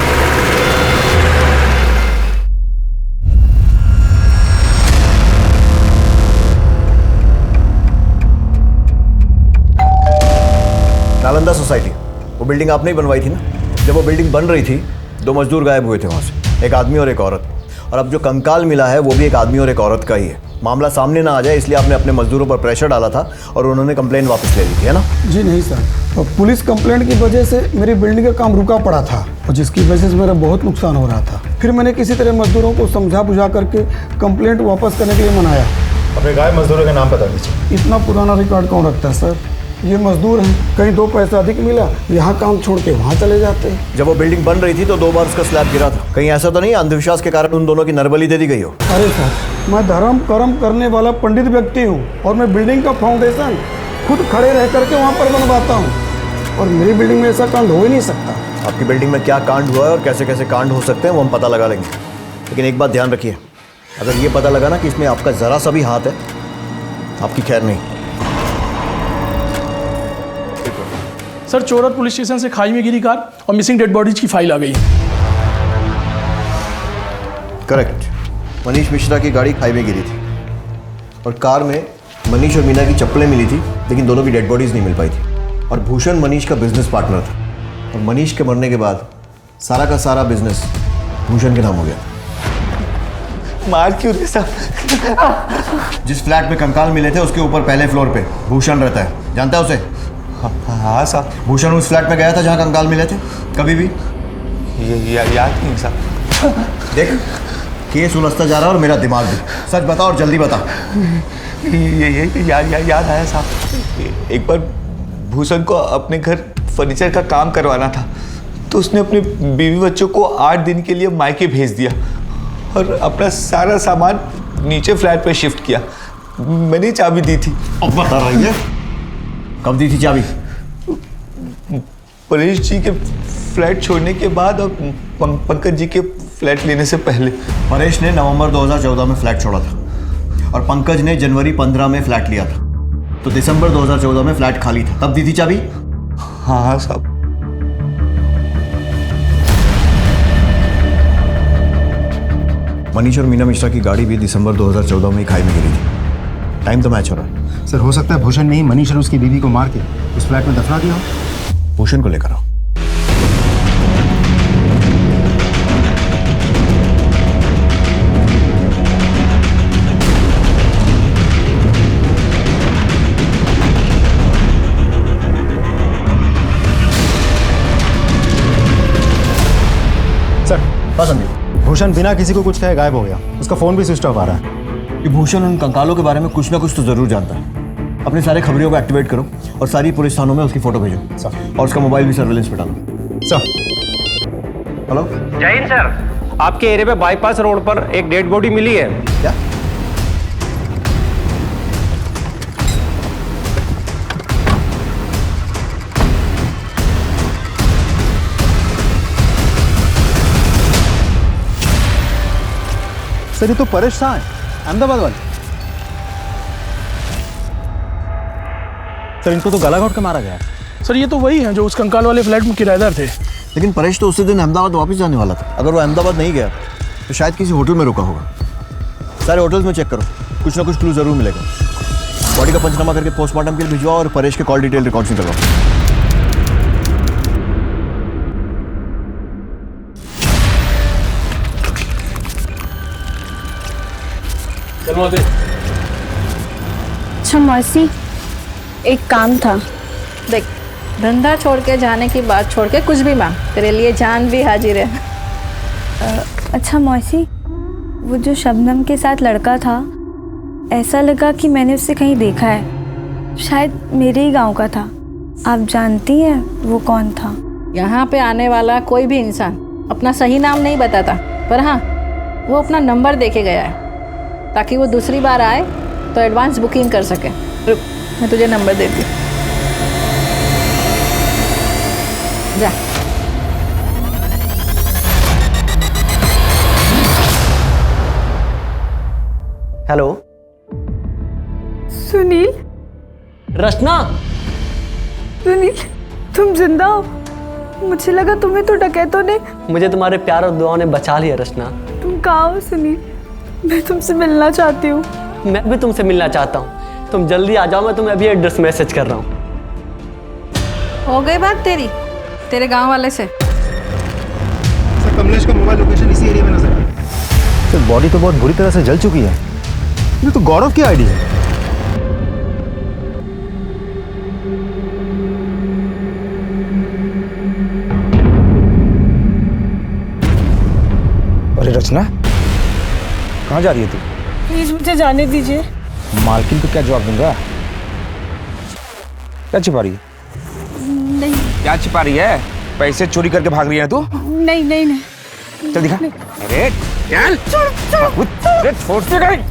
नालंदा सोसाइटी, वो बिल्डिंग आपने ही बनवाई थी ना? जब वो बिल्डिंग बन रही थी 2 मजदूर गायब हुए थे वहां से, एक आदमी और एक औरत। और अब जो कंकाल मिला है वो भी एक आदमी और एक औरत का ही है। मामला सामने ना आ जाए इसलिए आपने अपने मजदूरों पर प्रेशर डाला था और उन्होंने कंप्लेंट वापस ले ली थी, है ना? जी नहीं सर, और पुलिस कंप्लेंट की वजह से मेरी बिल्डिंग का काम रुका पड़ा था और जिसकी वजह से मेरा बहुत नुकसान हो रहा था। फिर मैंने किसी तरह मजदूरों को समझा बुझा करके कंप्लेंट वापस करने के लिए मनाया। अपने गायब मजदूरों का नाम बता दीजिए। इतना पुराना रिकॉर्ड कौन रखता है सर? ये मजदूर हैं, कहीं 2 पैसा अधिक मिला यहाँ काम छोड़ के वहाँ चले जाते हैं। जब वो बिल्डिंग बन रही थी तो 2 बार उसका स्लैब गिरा था। कहीं ऐसा तो नहीं अंधविश्वास के कारण उन दोनों की नरबली दे दी गई हो? अरे सर, मैं धर्म कर्म करने वाला पंडित व्यक्ति हूँ और मैं बिल्डिंग का फाउंडेशन खुद खड़े रह करके वहाँ पर बनवाता हूँ और मेरी बिल्डिंग में ऐसा कांड हो ही नहीं सकता। आपकी बिल्डिंग में क्या कांड हुआ है और कैसे कैसे कांड हो सकते हैं वो हम पता लगा लेंगे, लेकिन एक बात ध्यान रखिए, अगर ये पता लगा ना कि इसमें आपका ज़रा सा भी हाथ है, आपकी खैर नहीं। सर, चोरत पुलिस स्टेशन से खाई में गिरी कार और मिसिंग डेड बॉडीज की फाइल आ गई। करेक्ट, मनीष मिश्रा की गाड़ी खाई में गिरी थी और कार में मनीष और मीना की चप्पलें मिली थी, लेकिन दोनों की डेड बॉडीज नहीं मिल पाई थी। और भूषण मनीष का बिजनेस पार्टनर था और मनीष के मरने के बाद सारा का सारा बिजनेस भूषण के नाम हो गया। मार क्यों रहे साहब? जिस फ्लैट में कंकाल मिले थे उसके ऊपर पहले फ्लोर पे भूषण रहता है, जानता है उसे? हाँ साहब। भूषण उस फ्लैट में गया था जहाँ कंकाल मिले थे कभी भी? याद नहीं साहब। देख, केस उलझता जा रहा है और मेरा दिमाग भी। सच बता और जल्दी बता। ये याद आया साहब, एक बार भूषण को अपने घर फर्नीचर का काम करवाना था तो उसने अपने बीवी बच्चों को 8 दिन के लिए मायके भेज दिया और अपना सारा सामान नीचे फ्लैट पे शिफ्ट किया। मैंने चाबी दी थी। अब बता रही है, कब दी थी चाबी? परेश जी के फ्लैट छोड़ने के बाद और पंकज जी के फ्लैट लेने से पहले। परेश ने नवंबर 2014 में फ्लैट छोड़ा था और पंकज ने जनवरी 15 में फ्लैट लिया था, तो दिसंबर 2014 में फ्लैट खाली था, तब दी थी चाबी? हाँ साहब। मनीष और मीना मिश्रा की गाड़ी भी दिसंबर 2014 में ही खाई में गिरी थी। टाइम तो मैच हो रहा है। सर, हो सकता है भूषण ने ही मनीष और उसकी बीवी को मार के उस फ्लैट में दफना दिया हो। भूषण को लेकर आओ। सर, भूषण बिना किसी को कुछ कहे गायब हो गया। उसका फोन भी स्विच ऑफ आ रहा है। कि भूषण उन कंकालों के बारे में कुछ ना कुछ तो जरूर जानता है। अपने सारे खबरियों को एक्टिवेट करो और सारी पुलिस थानों में उसकी फोटो भेजो और उसका मोबाइल भी सर्वेलेंस पे डालो। सर। हेलो, जय हिंद सर, आपके एरिया पे बाईपास रोड पर एक डेड बॉडी मिली है। क्या? सर, ये तो परेश शाह है, अहमदाबाद वाले। सर, इनको तो गला घोट के मारा गया। सर, ये तो वही हैं जो उस कंकाल वाले फ्लैट में किराएदार थे। लेकिन परेश तो उसी दिन अहमदाबाद वापस जाने वाला था। अगर वो अहमदाबाद नहीं गया तो शायद किसी होटल में रुका होगा। सारे होटल्स में चेक करो, कुछ ना कुछ क्लू जरूर मिलेगा। बॉडी का पंचनामा करके पोस्टमार्टम के लिए भिजवाओ और परेश के कॉल डिटेल रिकॉर्ड्स निकलवाओ। अच्छा मौसी, एक काम था। देख, धंधा छोड़ के जाने की बात छोड़ के कुछ भी मांग, तेरे लिए जान भी हाजिर है। अच्छा मौसी, वो जो शबनम के साथ लड़का था, ऐसा लगा कि मैंने उससे कहीं देखा है। शायद मेरे ही गांव का था। आप जानती हैं वो कौन था? यहाँ पे आने वाला कोई भी इंसान अपना सही नाम नहीं बताता, पर हाँ, वो अपना नंबर देके गया है ताकि वो दूसरी बार आए तो एडवांस बुकिंग कर सके। रुक, मैं तुझे नंबर देती हूँ। हेलो सुनील। रचना। सुनील तुम जिंदा हो? मुझे लगा तुम्हें तो डकैतों ने। मुझे तुम्हारे प्यार और दुआओं ने बचा लिया रचना। तुम कहाँ हो सुनील? मैं तुमसे मिलना चाहती हूँ। मैं भी तुमसे मिलना चाहता हूँ, तुम जल्दी आ जाओ, मैं तुम्हें अभी एड्रेस मैसेज कर रहा हूँ। हो गई बात तेरे गांव वाले से? सर कमलेश का मोबाइल लोकेशन इसी एरिया में नजर आ रहा है। सर बॉडी तो बहुत बुरी तरह से जल चुकी है। ये तो गौरव की आईडी है। अरे रचना, कहाँ जा रही है तू? प्लीज मुझे जाने दीजिए। मालकिन को क्या जवाब दूंगा? क्या छिपा रही है? नहीं। क्या छिपा रही है? पैसे चोरी करके भाग रही है तू? नहीं नहीं नहीं। चल दिखा। अरे चल। अरे छोड़ के गई।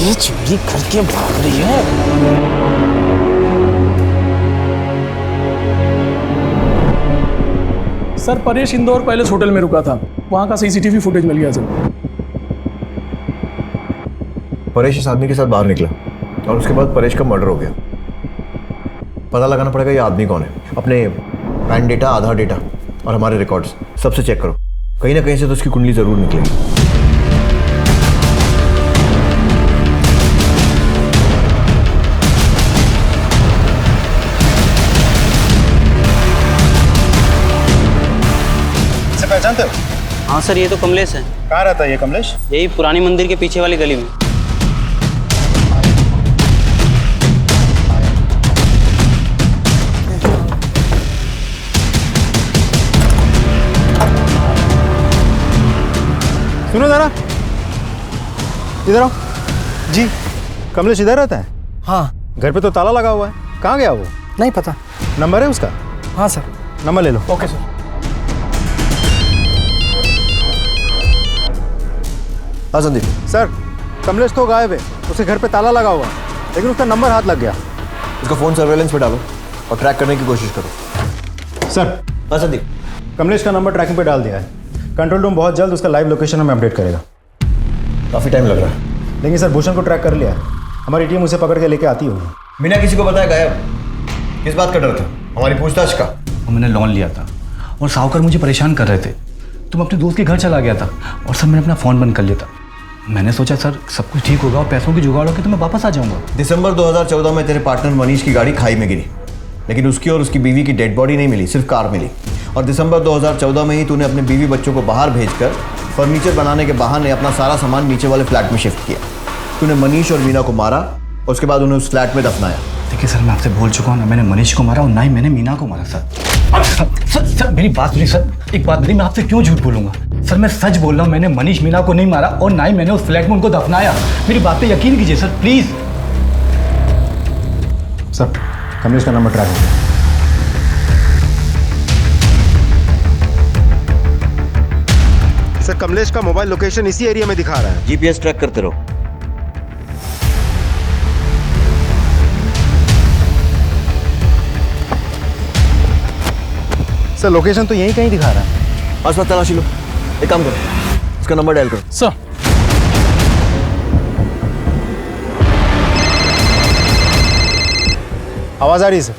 ये चोरी करके भाग रही है। Sir Paresh Indore palace hotel में रुका था, वहाँ का सीसीटीवी फुटेज मिल गया सर। परेश इस आदमी के साथ बाहर निकला और उसके बाद परेश का मर्डर हो गया। पता लगाना पड़ेगा ये आदमी कौन है। अपने पैन डेटा, आधार डेटा और हमारे रिकॉर्ड्स सबसे चेक करो, कहीं ना कहीं से तो उसकी कुंडली जरूर निकलेगी। इसे पहचानते हो? हाँ सर, ये तो कमलेश है। कहाँ रहता है ये कमलेश? यही पुरानी मंदिर के पीछे वाली गली में। सुनो जरा, इधर आओ। जी, कमलेश इधर रहता है? हाँ। घर पे तो ताला लगा हुआ है, कहाँ गया वो? नहीं पता। नंबर है उसका? हाँ सर। नंबर ले लो। Okay sir. हाँ संदीप। सर कमलेश तो गायब है, उसके घर पे ताला लगा हुआ है, लेकिन उसका नंबर हाथ लग गया। उसका फोन सर्वेलेंस पे डालो और ट्रैक करने की कोशिश करो। सर। हाँ संदीप। कमलेश का नंबर ट्रैकिंग पे डाल दिया है। कंट्रोल रूम बहुत जल्द उसका लाइव लोकेशन हमें अपडेट करेगा। काफी टाइम लग रहा है। लेकिन सर भूषण को ट्रैक कर लिया है, हमारी टीम उसे पकड़ के लेके आती होगी। बिना किसी को बताया गायब? किस बात का डर था? हमारी पूछताछ का? मैंने लोन लिया था और साहूकार मुझे परेशान कर रहे थे, तो मैं अपने दोस्त के घर चला गया था और सर मैंने अपना फ़ोन बंद कर लिया था। मैंने सोचा सर सब कुछ ठीक होगा और पैसों की जुगाड़ होगी तो मैं वापस आ जाऊंगा। दिसंबर 2014 में तेरे पार्टनर मनीष की गाड़ी खाई में गिरी, लेकिन उसकी और उसकी बीवी की डेड बॉडी नहीं मिली, सिर्फ कार मिली। और दिसंबर 2014 में ही तूने अपने बीवी बच्चों को बाहर भेजकर फर्नीचर बनाने के बहाने अपना सारा सामान नीचे वाले फ्लैट में शिफ्ट किया। तूने मनीष और मीना को मारा और उसके बाद उन्हें उस फ्लैट में दफनाया। देखिए सर, मैं आपसे बोल चुका हूँ ना मैंने मनीष को मारा और ना ही मैंने मीना को मारा सर। सर मेरी बात सुनिए सर, एक बात नहीं, मैं आपसे क्यों झूठ बोलूंगा सर, मैं सच बोल रहा हूँ। मैंने मनीष मीना को नहीं मारा और ना ही मैंने उस फ्लैट में उनको दफनाया। मेरी बात पे यकीन कीजिए सर प्लीज। सर कमलेश का नंबर ट्रैक हो गया। सर कमलेश का मोबाइल लोकेशन इसी एरिया में दिखा रहा है। जीपीएस ट्रैक करते रहो। सर लोकेशन तो यहीं कहीं दिखा रहा है। आसपास तलाशी लो। एक काम करो, इसका नंबर डायल करो। सर आवाज आ रही है सर।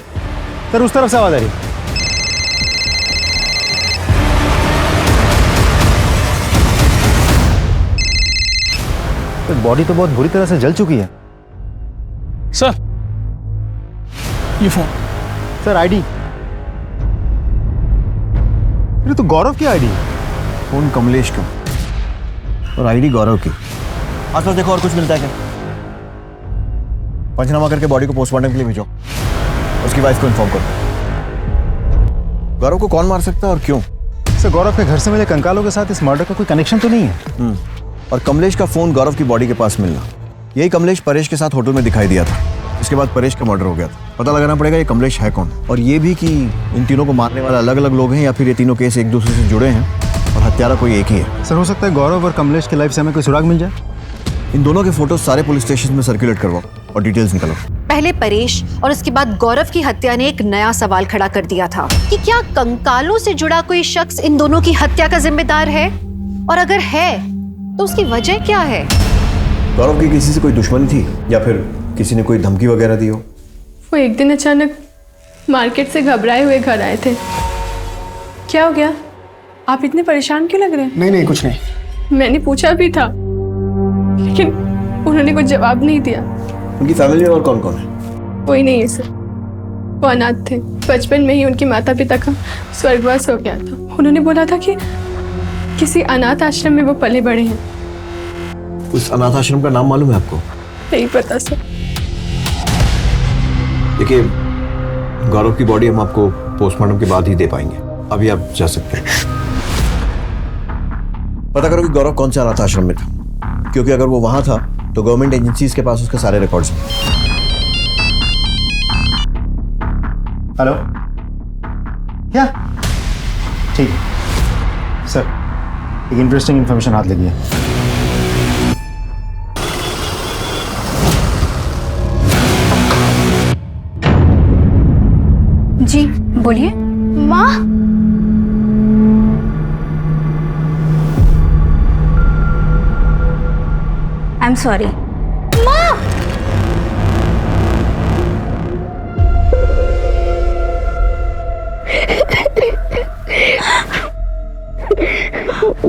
सर उस तरफ से आवाज आ रही है। बॉडी तो बहुत बुरी तरह से जल चुकी है। सर ये फोन। Sir ID. ये तो गौरव की आईडी है। फोन कमलेश का और आईडी गौरव की। आसपास देखो और कुछ मिलता है क्या? पंचनामा करके बॉडी को पोस्टमार्टम के लिए भेजो। उसकी वाइफ को इन्फॉर्म करो। गौरव को कौन मार सकता है और क्यों? सर गौरव के घर से मिले कंकालों के साथ इस मर्डर का कोई कनेक्शन तो नहीं है। और कमलेश का फोन गौरव की बॉडी के पास मिलना, यही कमलेश परेश के साथ होटल में दिखाई दिया था। इसके बाद परेश का मर्डर हो गया था। पता लगाना पड़ेगा ये कमलेश है कौन, और ये भी कि इन तीनों को मारने वाले अलग अलग लोग हैं या फिर ये तीनों केस एक दूसरे से जुड़े हैं और हत्यारा कोई एक ही है। सर हो सकता है गौरव और कमलेश की लाइफ से हमें कोई सुराग मिल जाए। इन दोनों के फोटो सारे पुलिस स्टेशन में सर्कुलेट करवाओ और डिटेल्स निकालो। पहले परेश और उसके बाद गौरव की हत्या ने एक नया सवाल खड़ा कर दिया था कि क्या कंकालों से जुड़ा कोई शख्स इन दोनों की हत्या का जिम्मेदार है, और अगर है तो उसकी वजह क्या है। गौरव की किसी से कोई दुश्मनी थी या फिर किसी ने कोई धमकी वगैरह दी हो? वो एक दिन अचानक मार्केट से घबराए हुए घर आए थे। क्या हो गया, आप इतने परेशान क्यों लग रहे हैं? नहीं कुछ नहीं। मैंने पूछा भी था लेकिन उन्होंने कुछ जवाब नहीं दिया। उनकी फैमिली में और कौन कौन है? कोई नहीं है सर, वो अनाथ थे। बचपन में ही उनके माता पिता का स्वर्गवास हो गया था। उन्होंने बोला था कि किसी अनाथ आश्रम में वो पले बड़े हैं। उस अनाथ आश्रम का नाम मालूम है आपको? नहीं पता सर। देखिए, गौरव की बॉडी हम आपको पोस्टमार्टम के बाद ही दे पाएंगे, अभी आप जा सकते हैं। पता करो कि गौरव कौन से अनाथ आश्रम में था, क्योंकि अगर वो वहां था तो गवर्नमेंट एजेंसीज के पास उसके सारे रिकॉर्ड्स हैं। हेलो, क्या? ठीक सर, एक इंटरेस्टिंग इंफॉर्मेशन हाथ लगी है। जी बोलिए। माँ, आई एम सॉरी।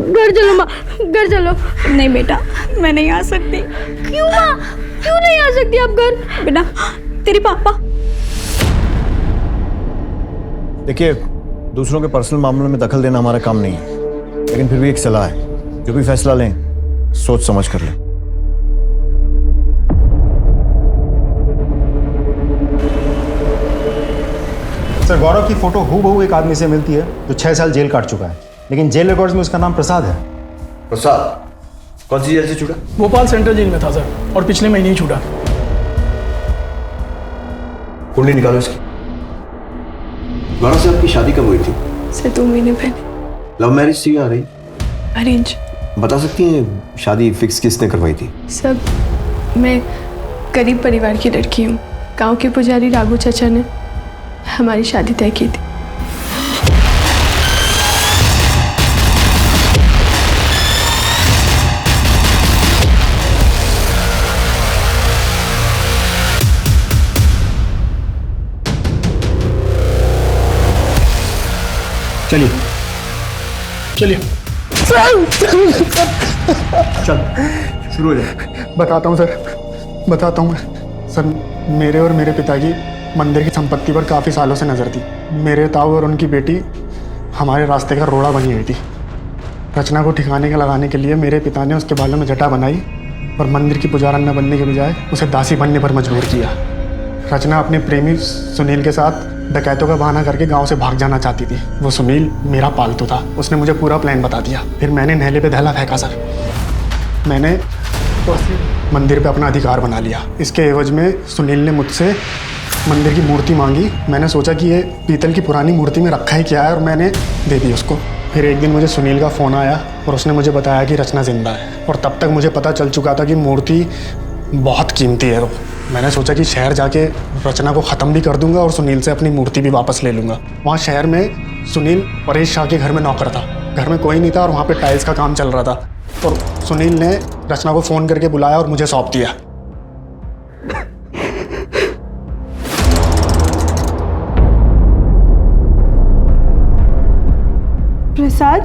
घर चलो माँ, घर चलो। नहीं बेटा, मैं नहीं आ सकती। क्यों माँ, क्यों नहीं आ सकती आप घर? बेटा, तेरे पापा। देखिए, दूसरों के पर्सनल मामलों में दखल देना हमारा काम नहीं है, लेकिन फिर भी एक सलाह है, जो भी फैसला लें सोच समझ कर लें। सर, गौरव की फोटो हूबहू एक आदमी से मिलती है जो 6 साल जेल काट चुका है, लेकिन जेल रिकॉर्ड्स में उसका नाम प्रसाद है। प्रसाद कौन सी जेल से छूटा? भोपाल सेंट्रल जेल में था सर, और पिछले महीने ही छूटा। कुंडली निकालो इसकी। गौरव से आपकी शादी कब हुई थी? से 2 महीने पहले। लव मैरिज थी या अरेंज? अरेंज। बता सकती हैं शादी फिक्स किसने करवाई थी? सब, मैं गरीब परिवार की लड़की हूँ। गांव के पुजारी राघु चाचा ने हमारी शादी तय की थी। चलिए चलिए चल शुरू हो जाए। बताता हूँ सर, बताता हूँ मैं। सर, मेरे और मेरे पिता की मंदिर की संपत्ति पर काफ़ी सालों से नज़र थी। मेरे ताऊ और उनकी बेटी हमारे रास्ते का रोड़ा बनी हुई थी। रचना को ठिकाने का लगाने के लिए मेरे पिता ने उसके बालों में जटा बनाई और मंदिर की पुजारन न बनने के बजाय उसे दासी बनने पर मजबूर किया। रचना अपने प्रेमी सुनील के साथ डकैतों का बहाना करके गांव से भाग जाना चाहती थी। वो सुनील मेरा पालतू था, उसने मुझे पूरा प्लान बता दिया। फिर मैंने नहले पे दहला फेंका सर। मैंने तो मंदिर पे अपना अधिकार बना लिया। इसके एवज में सुनील ने मुझसे मंदिर की मूर्ति मांगी। मैंने सोचा कि ये पीतल की पुरानी मूर्ति में रखा ही क्या है, और मैंने दे दी उसको। फिर एक दिन मुझे सुनील का फ़ोन आया और उसने मुझे बताया कि रचना जिंदा है, और तब तक मुझे पता चल चुका था कि मूर्ति बहुत कीमती है। मैंने सोचा कि शहर जाके रचना को ख़त्म भी कर दूंगा और सुनील से अपनी मूर्ति भी वापस ले लूँगा। वहाँ शहर में सुनील परेश शाह के घर में नौकर था। घर में कोई नहीं था और वहाँ पे टाइल्स का काम चल रहा था, और सुनील ने रचना को फ़ोन करके बुलाया और मुझे सौंप दिया। प्रसाद,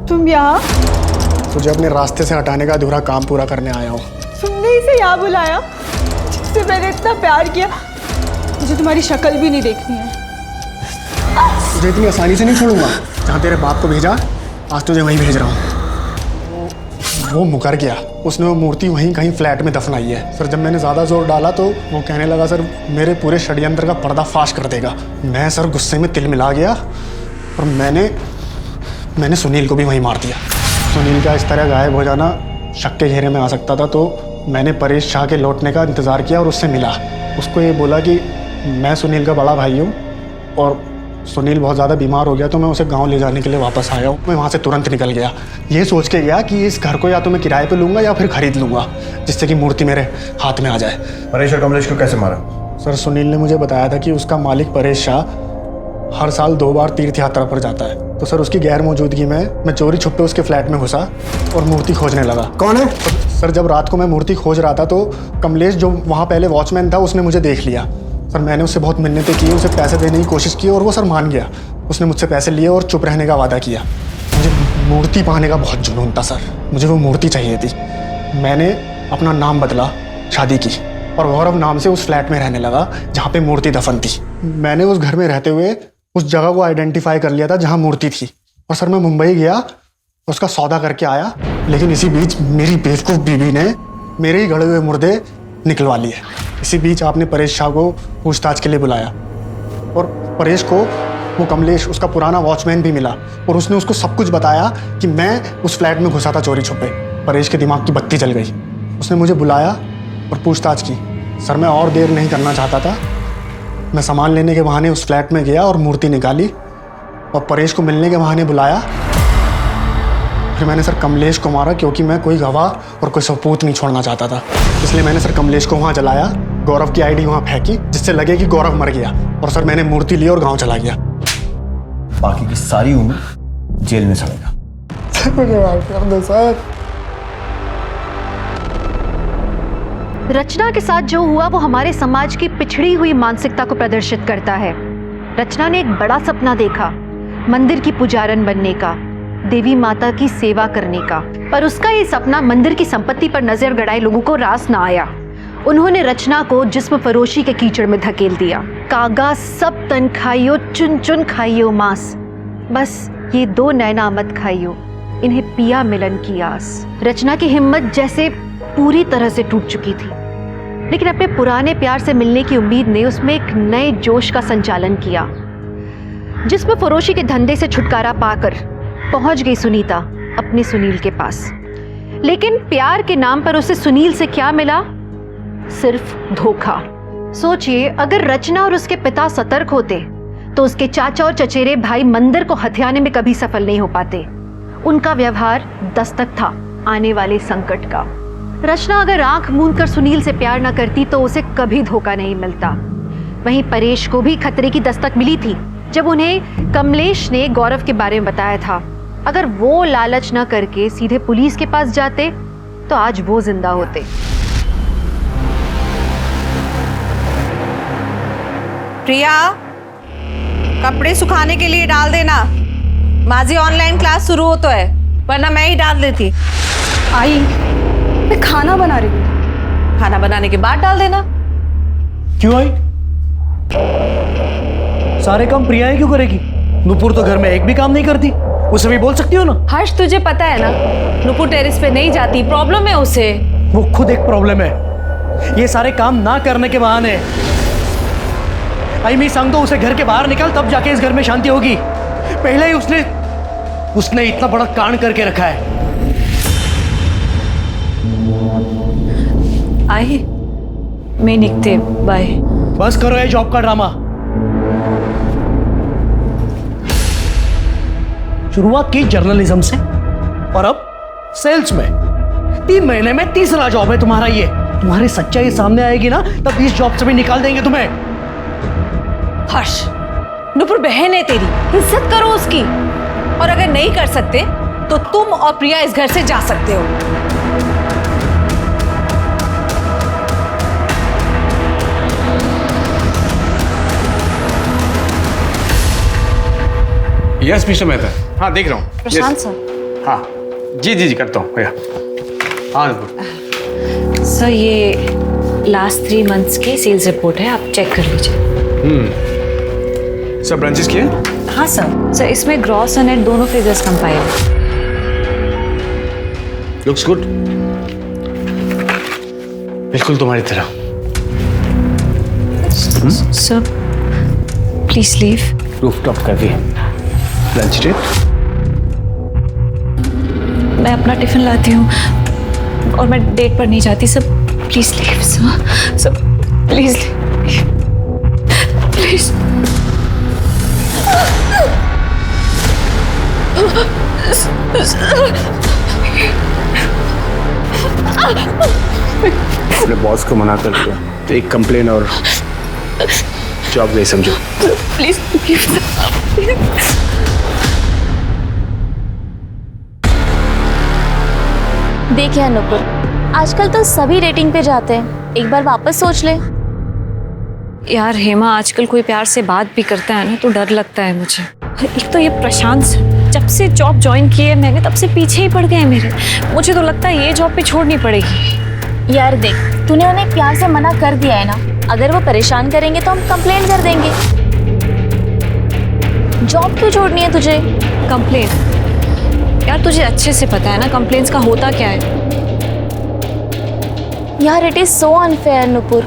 तुम यहाँ? तुझे अपने रास्ते से हटाने का अधूरा काम पूरा करने आया हूँ। तुमने इसे यहाँ बुलाया जिससे मैंने इतना प्यार किया? मुझे तुम्हारी शक्ल भी नहीं देखनी है। तुझे इतनी आसानी से नहीं छोड़ूंगा। जहाँ तेरे बाप को भेजा, आज तुझे वहीं भेज रहा हूँ। वो मुकर गया। उसने वो मूर्ति वहीं कहीं फ्लैट में दफनाई है। सर, जब मैंने ज़्यादा जोर डाला तो वो कहने लगा सर मेरे पूरे षड्यंत्र का पर्दाफाश कर देगा। मैं सर गुस्से में तिल मिला गया और मैंने सुनील को भी वहीं मार दिया। सुनील का इस तरह गायब हो जाना शक के घेरे में आ सकता था, तो मैंने परेश शाह के लौटने का इंतज़ार किया और उससे मिला। उसको ये बोला कि मैं सुनील का बड़ा भाई हूँ और सुनील बहुत ज़्यादा बीमार हो गया तो मैं उसे गांव ले जाने के लिए वापस आया हूँ। मैं वहाँ से तुरंत निकल गया, ये सोच के गया कि इस घर को या तो मैं किराए पे लूँगा या फिर खरीद लूँगा, जिससे कि मूर्ति मेरे हाथ में आ जाए। परेश और कमलेश को कैसे मारा? सर सुनील ने मुझे बताया था कि उसका मालिक परेश शाह हर साल 2 बार तीर्थ यात्रा पर जाता है, तो सर उसकी गैर मौजूदगी में मैं चोरी छुपे उसके फ्लैट में घुसा और मूर्ति खोजने लगा। कौन है? सर जब रात को मैं मूर्ति खोज रहा था तो कमलेश जो वहाँ पहले वॉचमैन था उसने मुझे देख लिया। सर मैंने उससे बहुत मिन्नतें की, उसे पैसे देने की कोशिश की और वो सर मान गया। उसने मुझसे पैसे लिए और चुप रहने का वादा किया। मुझे मूर्ति पाने का बहुत जुनून था सर, मुझे वो मूर्ति चाहिए थी। मैंने अपना नाम बदला, शादी की और गौरव नाम से उस फ्लैट में रहने लगा जहाँ पे मूर्ति दफन थी। मैंने उस घर में रहते हुए उस जगह को आइडेंटिफाई कर लिया था जहाँ मूर्ति थी और सर मैं मुंबई गया, उसका सौदा करके आया, लेकिन इसी बीच मेरी बेवकूफ़ बीवी ने मेरे ही गड़े हुए मुर्दे निकलवा लिए। इसी बीच आपने परेश शाह को पूछताछ के लिए बुलाया और परेश को वो कमलेश उसका पुराना वॉचमैन भी मिला और उसने उसको सब कुछ बताया कि मैं उस फ्लैट में घुसा था चोरी छुपे। परेश के दिमाग की बत्ती जल गई, उसने मुझे बुलाया और पूछताछ की। सर मैं और देर नहीं करना चाहता था, मैं सामान लेने के बहाने उस फ्लैट में गया और मूर्ति निकाली और परेश को मिलने के बहाने बुलाया। फिर मैंने सर कमलेश को मारा क्योंकि मैं कोई गवाह और कोई सबूत नहीं छोड़ना चाहता था, इसलिए मैंने सर कमलेश को वहाँ जलाया, गौरव की आईडी वहाँ फेंकी जिससे लगे कि गौरव मर गया और सर मैंने मूर्ति ली और गाँव चला गया। बाकी की सारी उम्र जेल में सड़ेगा। सर रचना के साथ जो हुआ वो हमारे समाज की पिछड़ी हुई मानसिकता को प्रदर्शित करता है। रचना ने एक बड़ा सपना देखा, मंदिर की पुजारन बनने का, देवी माता की सेवा करने का, पर उसका ये सपना मंदिर की संपत्ति पर नजर गड़ाए लोगों को रास ना आया। उन्होंने रचना को जिस्म फरोशी के कीचड़ में धकेल दिया। कागा सब तन खाइयो, चुन चुन खाइयो मांस, बस ये 2 नैना मत खाइयो, इन्हें पिया मिलन की आस। रचना की हिम्मत जैसे पूरी तरह से टूट चुकी थी, लेकिन अपने पुराने प्यार से मिलने की उम्मीद ने उसमें एक नए जोश का संचालन किया। जिसमें फरोशी के धंधे से छुटकारा पाकर पहुंच गई सुनीता अपने सुनील के पास, लेकिन प्यार के नाम पर उसे सुनील से क्या मिला? सिर्फ धोखा। सोचिए, अगर रचना और उसके पिता सतर्क होते तो उसके चाचा और चचेरे भाई मंदिर को हथियाने में कभी सफल नहीं हो पाते। उनका व्यवहार दस्तक था आने वाले संकट का। रचना अगर आंख मूंद कर सुनील से प्यार न करती तो उसे कभी धोखा नहीं मिलता। वहीं परेश को भी खतरे की दस्तक मिली थी जब उन्हें कमलेश ने गौरव के बारे में बताया था। अगर वो लालच न करके सीधे पुलिस के पास जाते तो आज वो जिंदा होते। प्रिया, कपड़े सुखाने के लिए डाल देना, माजी ऑनलाइन क्लास शुरू हो तो है, वरना मैं ही डाल देती। आई, मैं खाना बना रही हूँ। खाना बनाने के बाद डाल देना। क्यों आई? सारे काम प्रिया ही क्यों करेगी? नुपुर तो घर में एक भी काम नहीं करती, उसे भी बोल सकती हो ना। हर्ष, तुझे पता है ना, नुपुर टेरेस पे नहीं जाती, प्रॉब्लम है उसे। वो खुद एक प्रॉब्लम है, ये सारे काम ना करने के बहाने। आई मी संग तो उसे घर के बाहर निकाल, तब जाके इस घर में शांति होगी। पहले ही उसने इतना बड़ा कांड करके रखा है। आई, मैं निकते, बाय। बस करो ये जॉब का ड्रामा। शुरुआत की जर्नलिज्म से और अब सेल्स में। 3 महीने में तीसरा जॉब है तुम्हारा ये। तुम्हारी सच्चाई सामने आएगी ना, तब इस जॉब से भी निकाल देंगे तुम्हें। हर्ष, नुपुर बहन है तेरी, इज्जत करो उसकी। और अगर नहीं कर सकते तो तुम और प्रिया इस घर से जा सकते हो। यस मिस्टर मेहता, हाँ देख रहा हूँ। प्रशांत सर। हाँ जी जी जी करता हूँ भैया। हाँ नुपुर। सर, ये लास्ट 3 मंथ्स की सेल्स रिपोर्ट है, आप चेक कर लीजिए। सब ब्रांचेस किए? हाँ सर, इसमें ग्रॉस और नेट दोनों फिगर्स कंपाइल है। लुक्स गुड, बिल्कुल तुम्हारी तरह। Sir please leave. रूफटॉप कर दिए। Lunch date? मैं अपना टिफिन लाती हूँ और मैं डेट पर नहीं जाती। Sir please leave. Sir please please. अपने बॉस को मना कर दिया तो एक कंप्लेन और जॉब नहीं समझो। प्लीज देखिए अनुपुर, आजकल तो सभी रेटिंग पे जाते हैं, एक बार वापस सोच ले। यार हेमा, आजकल कोई प्यार से बात भी करता है ना तो डर लगता है मुझे। एक तो ये प्रशांत सर, जब से जॉब ज्वाइन की है मैंने तब से पीछे ही पड़ गए हैं मेरे। मुझे तो लगता है ये जॉब पे छोड़नी पड़ेगी। यार देख, तूने उन्हें प्यार से मना कर दिया है ना, अगर वो परेशान करेंगे तो हम कंप्लेंट कर देंगे। जॉब क्यों छोड़नी है तुझे? कंप्लेंट? यार तुझे अच्छे से पता है ना कंप्लेंट्स का होता क्या है। यार it is so unfair Nupur,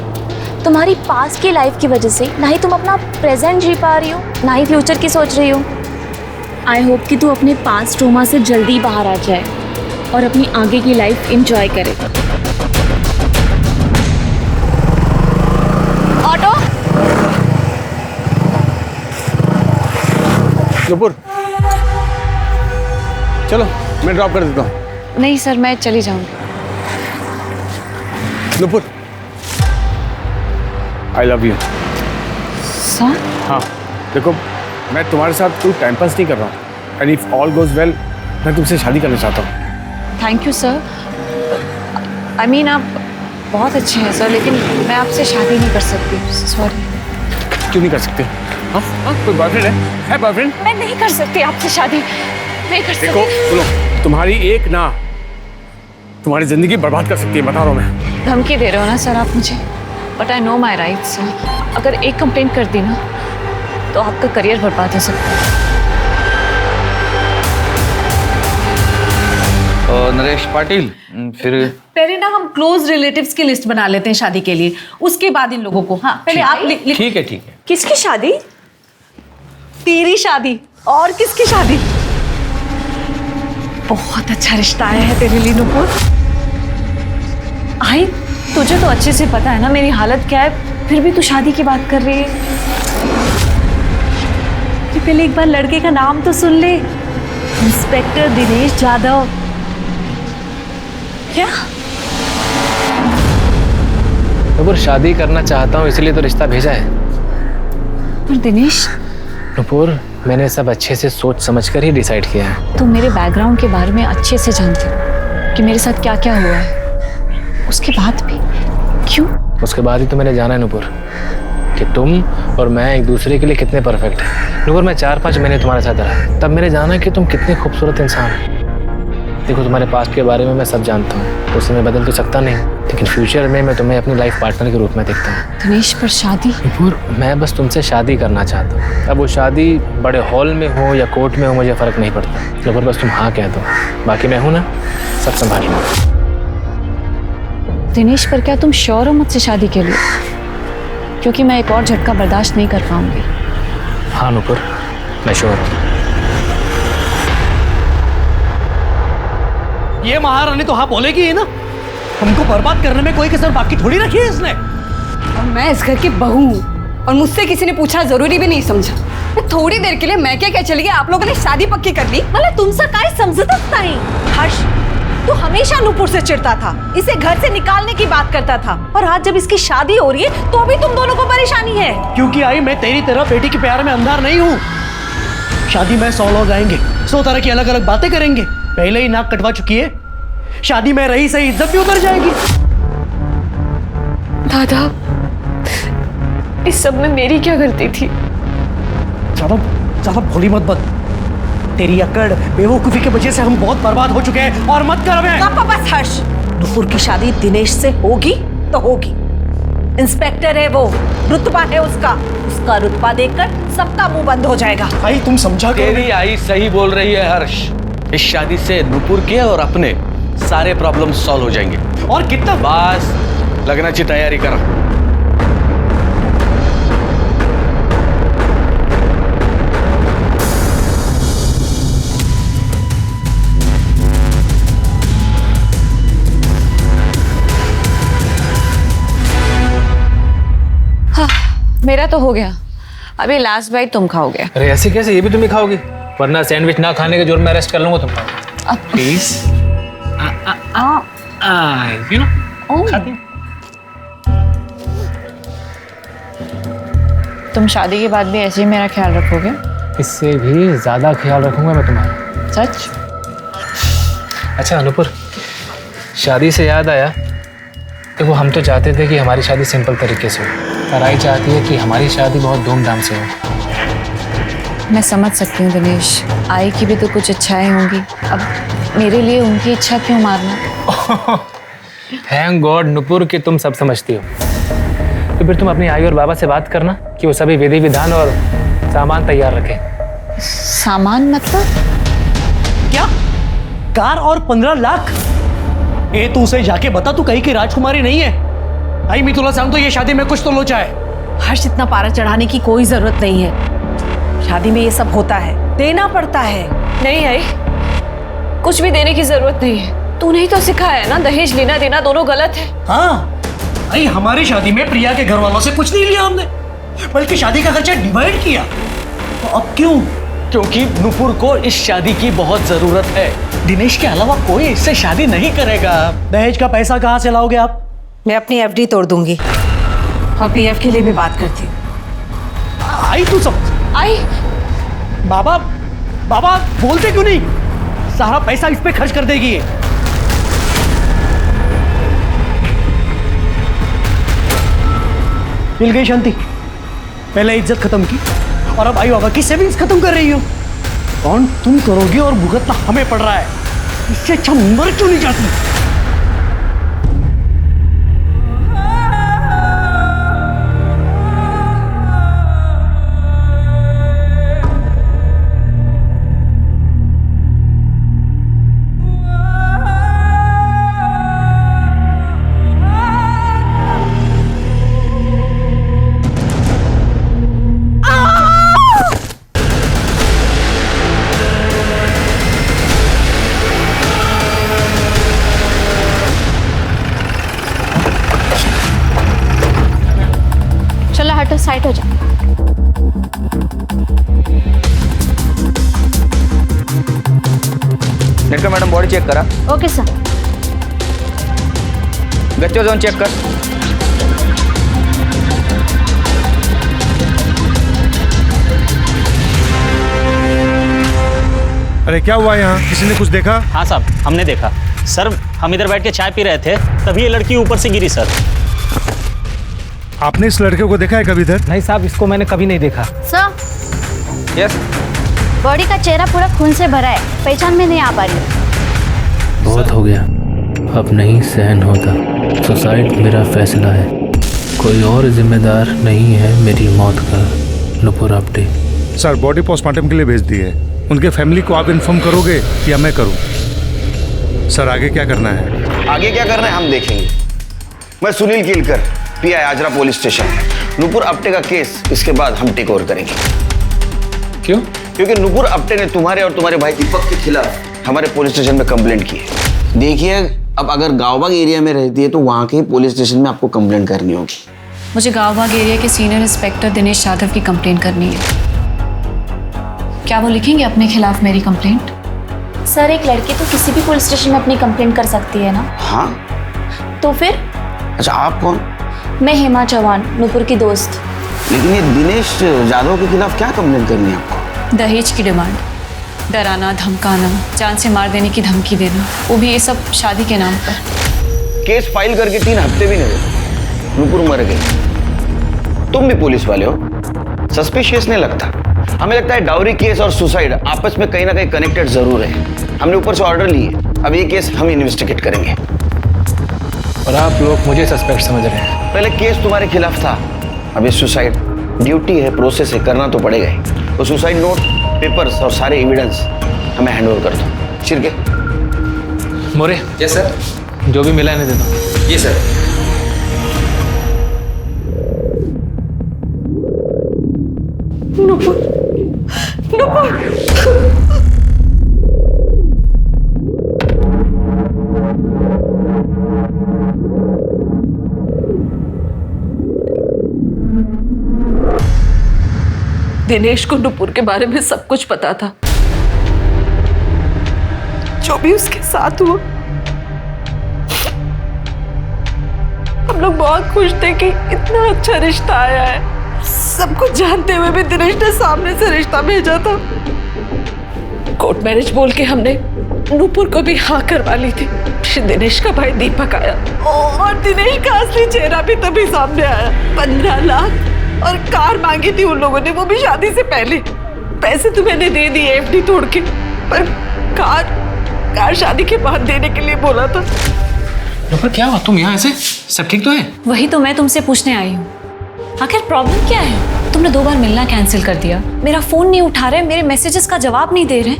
तुम्हारी पास्ट की लाइफ की वजह से ना ही तुम अपना प्रेजेंट जी पा रही हो ना ही फ्यूचर की सोच रही हो। आई होप कि तू अपने पास्ट ट्रॉमा से जल्दी बाहर आ जाए और अपनी आगे की लाइफ एंजॉय करे। ऑटो नुपुर चलो, मैं ड्रॉप कर देता हूँ। नहीं सर, मैं चली जाऊंगी। Nupur I love you. Sir? हाँ देखो, मैं तुम्हारे साथ कोई टाइम पास नहीं कर रहा हूँ, and if all goes well मैं तुमसे शादी करना चाहता हूँ। Thank you sir. I mean आप बहुत अच्छे हैं सर, लेकिन मैं आपसे शादी नहीं कर सकती। सॉरी। क्यों नहीं कर सकते? हाँ कोई बॉयफ्रेंड है बॉयफ्रेंड? मैं नहीं कर सकती आपसे शादी, नहीं कर सकती। देखो सुनो, तुम्हारी एक ना तुम्हारी जिंदगी बर्बाद कर सकती है, बता रहा हूँ मैं। धमकी दे रहे हो ना सर आप मुझे? But I know my rights sir. अगर एक कंप्लेंट कर दी ना तो आपका करियर बर्बाद हो सकता है। नरेश पाटिल, फिर पहले ना हम क्लोज रिलेटिव्स की लिस्ट बना लेते हैं शादी के लिए, उसके बाद इन लोगों को। हाँ पहले आप ठीक है ठीक है। किसकी शादी? तेरी शादी। और किसकी शादी? बहुत अच्छा रिश्ता आया है तेरे लिए नुपुर। आई, तुझे तो अच्छे से पता है ना मेरी हालत क्या है, फिर भी तू शादी की बात कर रही है। कि पहले एक बार लड़के का नाम तो सुन ले, इंस्पेक्टर दिनेश जाधव। क्या? नुपुर शादी करना चाहता हूँ इसलिए तो रिश्ता भेजा है। पर दिनेश, नुपुर मैंने सब अच्छे से सोच समझ कर ही डिसाइड किया है। तुम मेरे बैकग्राउंड के बारे में अच्छे से जानते हो कि मेरे साथ क्या क्या हुआ है, उसके बाद भी क्यों? उसके बाद ही तो मैंने जाना है नुपुर कि तुम और मैं एक दूसरे के लिए कितने परफेक्ट हैं। नुपुर मैं 4-5 महीने तुम्हारे साथ रहा, तब मैंने जाना कि तुम कितने खूबसूरत इंसान हो। देखो तुम्हारे पास्ट के बारे में मैं सब जानता हूँ, उसे मैं बदल तो सकता नहीं, लेकिन फ्यूचर में मैं तुम्हें अपनी लाइफ पार्टनर के रूप में देखता हूँ। दिनेश पर शादी? नुपुर मैं बस तुमसे शादी करना चाहता हूँ। अब वो शादी बड़े हॉल में हो या कोर्ट में हो मुझे फ़र्क नहीं पड़ता। नुपुर बस तुम हाँ कह दो, बाकी मैं हूँ ना, सब संभाल लो। दिनेश पर क्या तुम श्योर हो मुझसे शादी के लिए? क्योंकि मैं एक और झटका बर्दाश्त नहीं कर पाऊंगी। हाँ नुपुर मैं श्योर हूँ। ये महारानी तो हाँ बोलेगी ही ना, हमको बर्बाद करने में कोई कसर बाकी थोड़ी रखी है इसने। और मैं इस घर की बहू हूँ और मुझसे किसी ने पूछा जरूरी भी नहीं समझा। थोड़ी देर के लिए मैं क्या चली गई, आप लोगों ने शादी पक्की कर ली। मतलब तुमसे काय समझतच नहीं। हर्ष, तू हमेशा नुपुर से चिढ़ता था, इसे घर से निकालने की बात करता था, और आज जब इसकी शादी हो रही है तो भी तुम दोनों को परेशानी है। क्योंकि आई मैं तेरी तरह बेटी के प्यार में अंधार नहीं हूँ। शादी में 100 लोग आएंगे, 100 तरह की अलग अलग बातें करेंगे। पहले ही नाक कटवा चुकी है, शादी में रही सही इज्जत भी उतर जाएगी। दादा, इस सब में मेरी क्या गलती थी? ज्यादा भोली मत बन। तेरी अकड़ बेवकूफी की वजह से हम बहुत बर्बाद हो चुके हैं, और मत कर हमें। बस हर्ष, नुपुर की शादी दिनेश से होगी तो होगी। इंस्पेक्टर है वो, रुतबा है उसका रुतबा देखकर सबका मुंह बंद हो जाएगा। आई तुम समझा करो। तेरी आई सही बोल रही है हर्ष। इस शादी से नुपुर के और अपने सारे प्रॉब्लम सॉल्व हो जाएंगे। और कितना? बस लगना चाहिए, तैयारी करो। हाँ, मेरा तो हो गया। अभी लास्ट बाइट तुम खाओगे। अरे ऐसे कैसे? ये भी तुम ही खाओगी? वरना सैंडविच ना खाने के जुर्म में अरेस्ट कर लूंगा तुमको। प्लीज यू नो खाती। तुम शादी के बाद भी ऐसे ही मेरा ख्याल रखोगे? इससे भी ज्यादा ख्याल रखूंगा मैं तुम्हारा। सच? अच्छा अनुपुर, शादी से याद आया, देखो हम तो चाहते थे कि हमारी शादी सिंपल तरीके से हो, पर आई चाहती है कि हमारी शादी बहुत धूमधाम से हो। मैं समझ सकती हूँ दिनेश, आई की भी तो कुछ इच्छाएं होंगी, अब मेरे लिए उनकी इच्छा क्यों मारना? थैंक गॉड नुपुर कि तुम सब समझती हो। तो फिर तुम अपनी आई और बाबा से बात करना कि वो सभी विधि विधान और सामान तैयार रखें। सामान मतलब? क्या? कार और 15 लाख? ए तू उसे जाके बता तू कहीं की राजकुमारी नहीं है। आई मैं तुला सांगतो ये शादी में कुछ तो लोचा है। हर्ष, इतना पारा चढ़ाने की कोई जरूरत नहीं है। शादी में ये सब होता है, देना पड़ता है। नहीं आई, कुछ भी देने की जरूरत नहीं है। तूने ही तो सिखाया है ना, दहेज लेना देना दोनों गलत है। हाँ आई, हमारी शादी में प्रिया के घर वालों से कुछ नहीं लिया हमने, बल्कि शादी का खर्चा डिवाइड किया। तो अब क्यों? क्योंकि नुपुर को इस शादी की बहुत जरूरत है। दिनेश के अलावा कोई इससे शादी नहीं करेगा। दहेज का पैसा कहाँ से लाओगे आप? मैं अपनी एफडी तोड़ दूंगी और पीएफ के लिए भी बात करती हूँ। आई तू समझ। आई बाबा बाबा बोलते क्यों नहीं? सारा पैसा इस पे खर्च कर देगी ये। मिल गई शांति। पहले इज्जत खत्म की और अब आई बाबा की सेविंग्स खत्म कर रही हो। कौन तुम करोगे और भुगतना हमें पड़ रहा है। इससे अच्छा मर क्यों नहीं जाती? साइड हो जा। नेटका मैडम बॉडी चेक करा। Okay sir. गच्चो जोन चेक कर। अरे क्या हुआ यहाँ? किसी ने कुछ देखा? हाँ साहब, हमने देखा। सर हम इधर बैठ के चाय पी रहे थे, तभी ये लड़की ऊपर से गिरी सर। आपने इस लड़के को देखा है कभी इधर? नहीं साहब, इसको मैंने कभी नहीं देखा। Sir yes. बॉडी का चेहरा पूरा खून से भरा है, पहचान में नहीं आ पा रही। बहुत हो गया, अब नहीं सहन होता। सुसाइड मेरा फैसला है, कोई और जिम्मेदार नहीं है मेरी मौत का। Nupur Apte. Sir body postmortem के लिए भेज दी है। उनके फैमिली को आप इन्फॉर्म करोगे या मैं करूं? सर आगे क्या करना है? आगे क्या करना है हम देखेंगे। मैं Sunil Keelkar, PI Ajra police station. Nupur Apte का केस इसके बाद हम टेक ओवर करेंगे। क्यों? क्योंकि नुपुर आप्टे ने तुम्हारे और तुम्हारे भाई दीपक के खिलाफ हमारे पुलिस स्टेशन में कंप्लेंट की है। देखिए अब अगर गाँवबाग एरिया में रहती है तो वहाँ के पुलिस स्टेशन में आपको कंप्लेंट करनी होगी। मुझे गाँवबाग एरिया के सीनियर इंस्पेक्टर दिनेश यादव की कंप्लेंट करनी है। क्या वो लिखेंगे अपने खिलाफ मेरी कंप्लेंट? सर एक लड़की तो किसी भी पुलिस स्टेशन में अपनी कंप्लेंट कर सकती है ना? हाँ। तो फिर? अच्छा आप कौन? मैं हेमा चौहान, नुपुर की दोस्त। लेकिन ये दिनेश यादव के खिलाफ क्या कंप्लेंट करनी है आपको? दहेज की डिमांड, डराना, धमकाना, जान से मार देने की धमकी देना, वो भी ये सब शादी के नाम पर। केस फाइल करके 3 हफ्ते भी नहीं हुए, नुपुर मर गई। तुम भी पुलिस वाले हो, सस्पिशियस नहीं लगता? हमें लगता है डाउरी केस और सुसाइड आपस में कहीं ना कहीं कनेक्टेड जरूर है। हमने ऊपर से ऑर्डर लिए, अब ये केस हम इन्वेस्टिगेट करेंगे। और आप लोग मुझे सस्पेक्ट समझ रहे हैं? पहले केस तुम्हारे खिलाफ था, अब ये सुसाइड ड्यूटी है, प्रोसेस है, करना तो पड़ेगा ही। तो सुसाइड नोट, पेपर्स और सारे एविडेंस हमें हैंड ओवर कर दो। चिरके। मोरे। Yes sir. जो भी मिला है इन्हें दे दो। ये सर। नुपुर, नुपुर। दिनेश को नुपुर के बारे में सब कुछ पता था। जो भी उसके साथ हुआ, हम लोग बहुत खुश थे कि इतना अच्छा रिश्ता आया है। सब कुछ जानते हुए भी दिनेश ने सामने से रिश्ता भेजा था। कोर्ट मैरिज बोल के हमने नूपुर को भी हाँ करवा ली थी। फिर दिनेश का भाई दीपक आया और दिनेश का असली चेहरा भी तभी सामने आया। 15 लाख और कार मांगी थी उन लोगों ने, वो भी शादी से पहले। पैसे तो मैंने दे दिए एफडी तोड़ के, पर कार शादी के बाद देने के लिए बोला था। नूपुर क्या हुआ? तुम यहाँ ऐसे? सब ठीक तो है? वही तो मैं तुमसे पूछने आई हूँ, आखिर प्रॉब्लम क्या है? तुमने 2 बार मिलना कैंसिल कर दिया, मेरा फोन नहीं उठा रहे, मेरे मैसेजेस का जवाब नहीं दे रहे।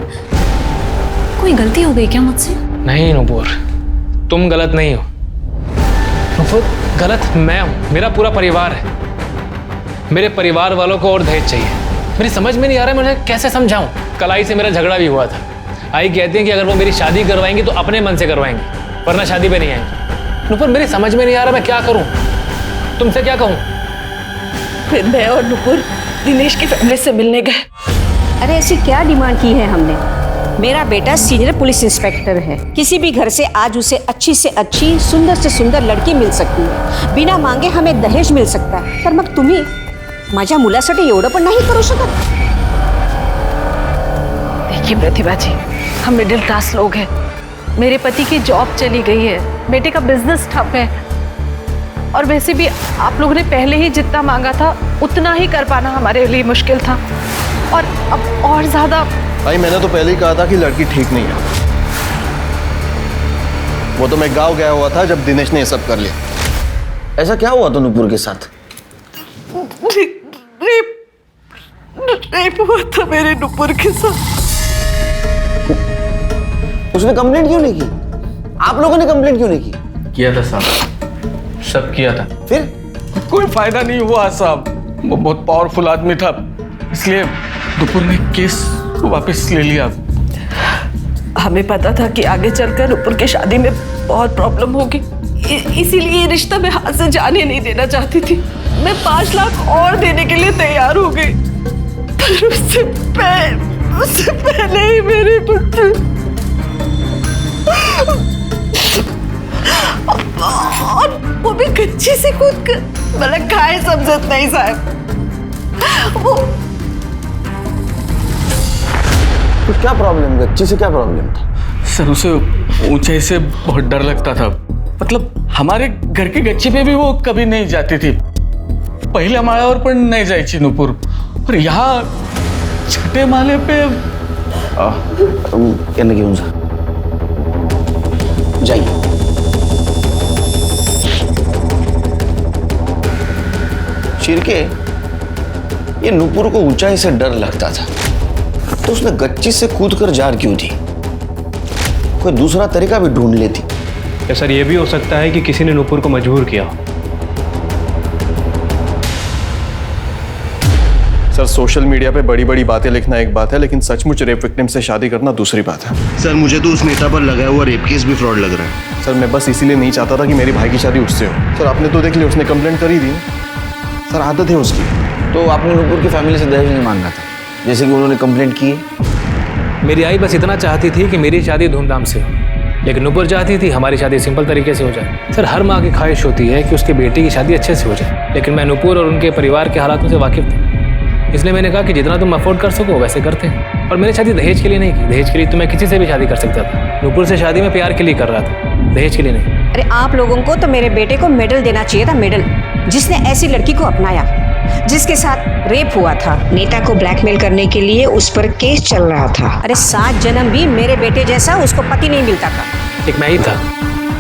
कोई गलती हो गई क्या मुझसे? नहीं नूपुर, तुम गलत नहीं हो। नूपुर, गलत मैं हूँ, मेरा पूरा परिवार है। मेरे परिवार वालों को और दहेज चाहिए। मेरी समझ में नहीं आ रहा है, मुझे कैसे समझाऊं। कल आई से मेरा झगड़ा भी हुआ था। आई कहती हैं कि अगर वो मेरी शादी करवाएंगी तो अपने मन से करवाएंगी, वरना शादी पे नहीं आएंगी। नूपुर, मेरी समझ में नहीं आ रहा मैं क्या करूं, तुमसे क्या कहूं? फिर मैं और नूपुर दिनेश की फैमिली से मिलने गए। अरे ऐसी क्या डिमांड की है हमने? मेरा बेटा सीनियर पुलिस इंस्पेक्टर है, किसी भी घर से आज उसे अच्छी से अच्छी, सुंदर से सुंदर लड़की मिल सकती है, बिना मांगे हमें दहेज मिल सकता है। तर मग तुम्ही माझ्या मुलासाठी एवढं पण नाही करू शकत? देखिए प्रतिभा जी, हम मिडिल क्लास लोग हैं। मेरे पति की जॉब चली गई है, बेटे का बिजनेस ठप है, और वैसे भी आप लोगों ने पहले ही जितना मांगा था उतना ही कर पाना हमारे लिए मुश्किल था, और अब और ज्यादा। भाई मैंने तो पहले ही कहा था कि लड़की ठीक नहीं है। वो तो मैं गांव गया हुआ था जब दिनेश ने ये सब कर लिया। ऐसा क्या हुआ था नूपुर के साथ? रेप हुआ था मेरे नूपुर के साथ। उसने कंप्लेंट क्यों नहीं की? आप लोगों ने कंप्लेंट क्यों नहीं की? किया था साहब, सब किया था। फिर कोई फायदा नहीं हुआ साहब। वो बहुत पावरफुल आदमी था, इसलिए नूपुर ने केस वापस ले लिया। हमें पता था कि आगे चलकर नूपुर की शादी में बहुत प्रॉब्लम होगी, इसीलिए ये रिश्ता मैं हाथ से जाने नहीं देना चाहती थी। मैं 5 लाख और देने के लिए तैयार हो गई, पर उससे पहले ही मेरे पुत्र और वो भी कच्ची से कूद कर, मतलब काय समझत नहीं साहब। वो तो क्या प्रॉब्लम, गच्ची से क्या प्रॉब्लम था? सर उसे ऊंचाई से बहुत डर लगता था। मतलब हमारे घर की गच्ची पे भी वो कभी नहीं जाती थी। पहिल्या माळ्यावर पण नाही जायची नूपुर, और यहाँ छठे माले पे यांना घेऊन जा, जाइए। शिर्के, ये नूपुर को ऊंचाई से डर लगता था, तो उसने गच्ची से कूदकर जार क्यों दी? कोई दूसरा तरीका भी ढूंढ लेती। या सर ये भी हो सकता है कि किसी ने नूपुर को मजबूर किया हो। सर सोशल मीडिया पे बड़ी बड़ी बातें लिखना एक बात है, लेकिन सचमुच रेप विक्टिम से शादी करना दूसरी बात है। सर मुझे तो उस नेता पर लगाया हुआ रेप केस भी फ्रॉड लग रहा है। सर मैं बस इसीलिए नहीं चाहता था कि मेरी भाई की शादी उससे हो। सर आपने तो देख लिया, उसने कंप्लेंट कर ही दी। सर आदत है उसकी। तो आपने नूपुर की फैमिली से दहेज नहीं मांगा था, जैसे कि उन्होंने कंप्लेंट की है? मेरी आई बस इतना चाहती थी कि मेरी शादी धूमधाम से हो, लेकिन नूपुर चाहती थी हमारी शादी सिंपल तरीके से हो जाए। सर हर माँ की ख्वाहिश होती है कि उसके बेटे की शादी अच्छे से हो जाए, लेकिन मैं नूपुर और उनके परिवार के हालातों से वाकिफ था, इसलिए मैंने कहा कि जितना तुम अफोर्ड कर सको वैसे करते हैं। और मैंने शादी दहेज के लिए नहीं की। दहेज के लिए तो मैं किसी से भी शादी कर सकता था। नूपुर से शादी मैं प्यार के लिए कर रहा था, दहेज के लिए नहीं। अरे आप लोगों को तो मेरे बेटे को मेडल देना चाहिए था, मेडल, जिसने ऐसी लड़की को अपनाया, जिसके साथ रेप हुआ था। नेता को ब्लैकमेल करने के लिए उस पर केस चल रहा था। अरे 7 जन्म भी मेरे बेटे जैसा उसको पति नहीं मिलता था। एक मैं ही था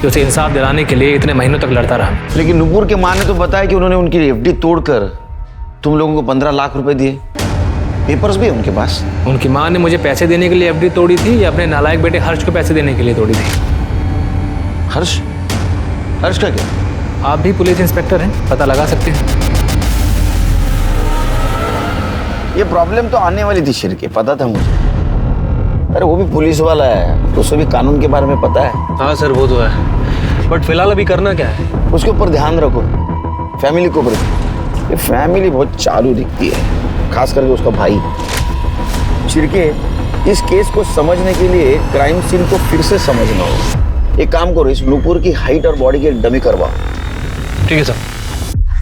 जो उसे इंसाफ दिलाने के लिए इतने महीनों तक लड़ता रहा। लेकिन नूपुर के माँ ने तो बताया कि उन्होंने उनकी एफडी तोड़कर तुम लोगों को 15 लाख रुपए दिए। पेपर्स भी है उनके पास। उनकी माँ ने मुझे पैसे देने के लिए एफडी तोड़ी थी या अपने नालायक बेटे हर्ष को पैसे देने के लिए तोड़ी थी? हर्ष? हर्ष का क्या? आप भी पुलिस इंस्पेक्टर हैं, पता लगा सकते हैं। ये प्रॉब्लम तो आने वाली थी शिर्के, पता था मुझे। अरे वो भी पुलिस वाला है, तो उसे भी कानून के बारे में पता है। हाँ सर वो तो है, बट फिलहाल अभी करना क्या है? उसके ऊपर ध्यान रखो, फैमिली के ऊपर। ये फैमिली बहुत चालू दिखती है, खास करके उसका भाई। शिर्के, इस केस को समझने के लिए क्राइम सीन को फिर से समझना होगा। एक काम करो, इस नूपुर की हाइट और बॉडी की एक डमी करवाओ। ठीक है सर।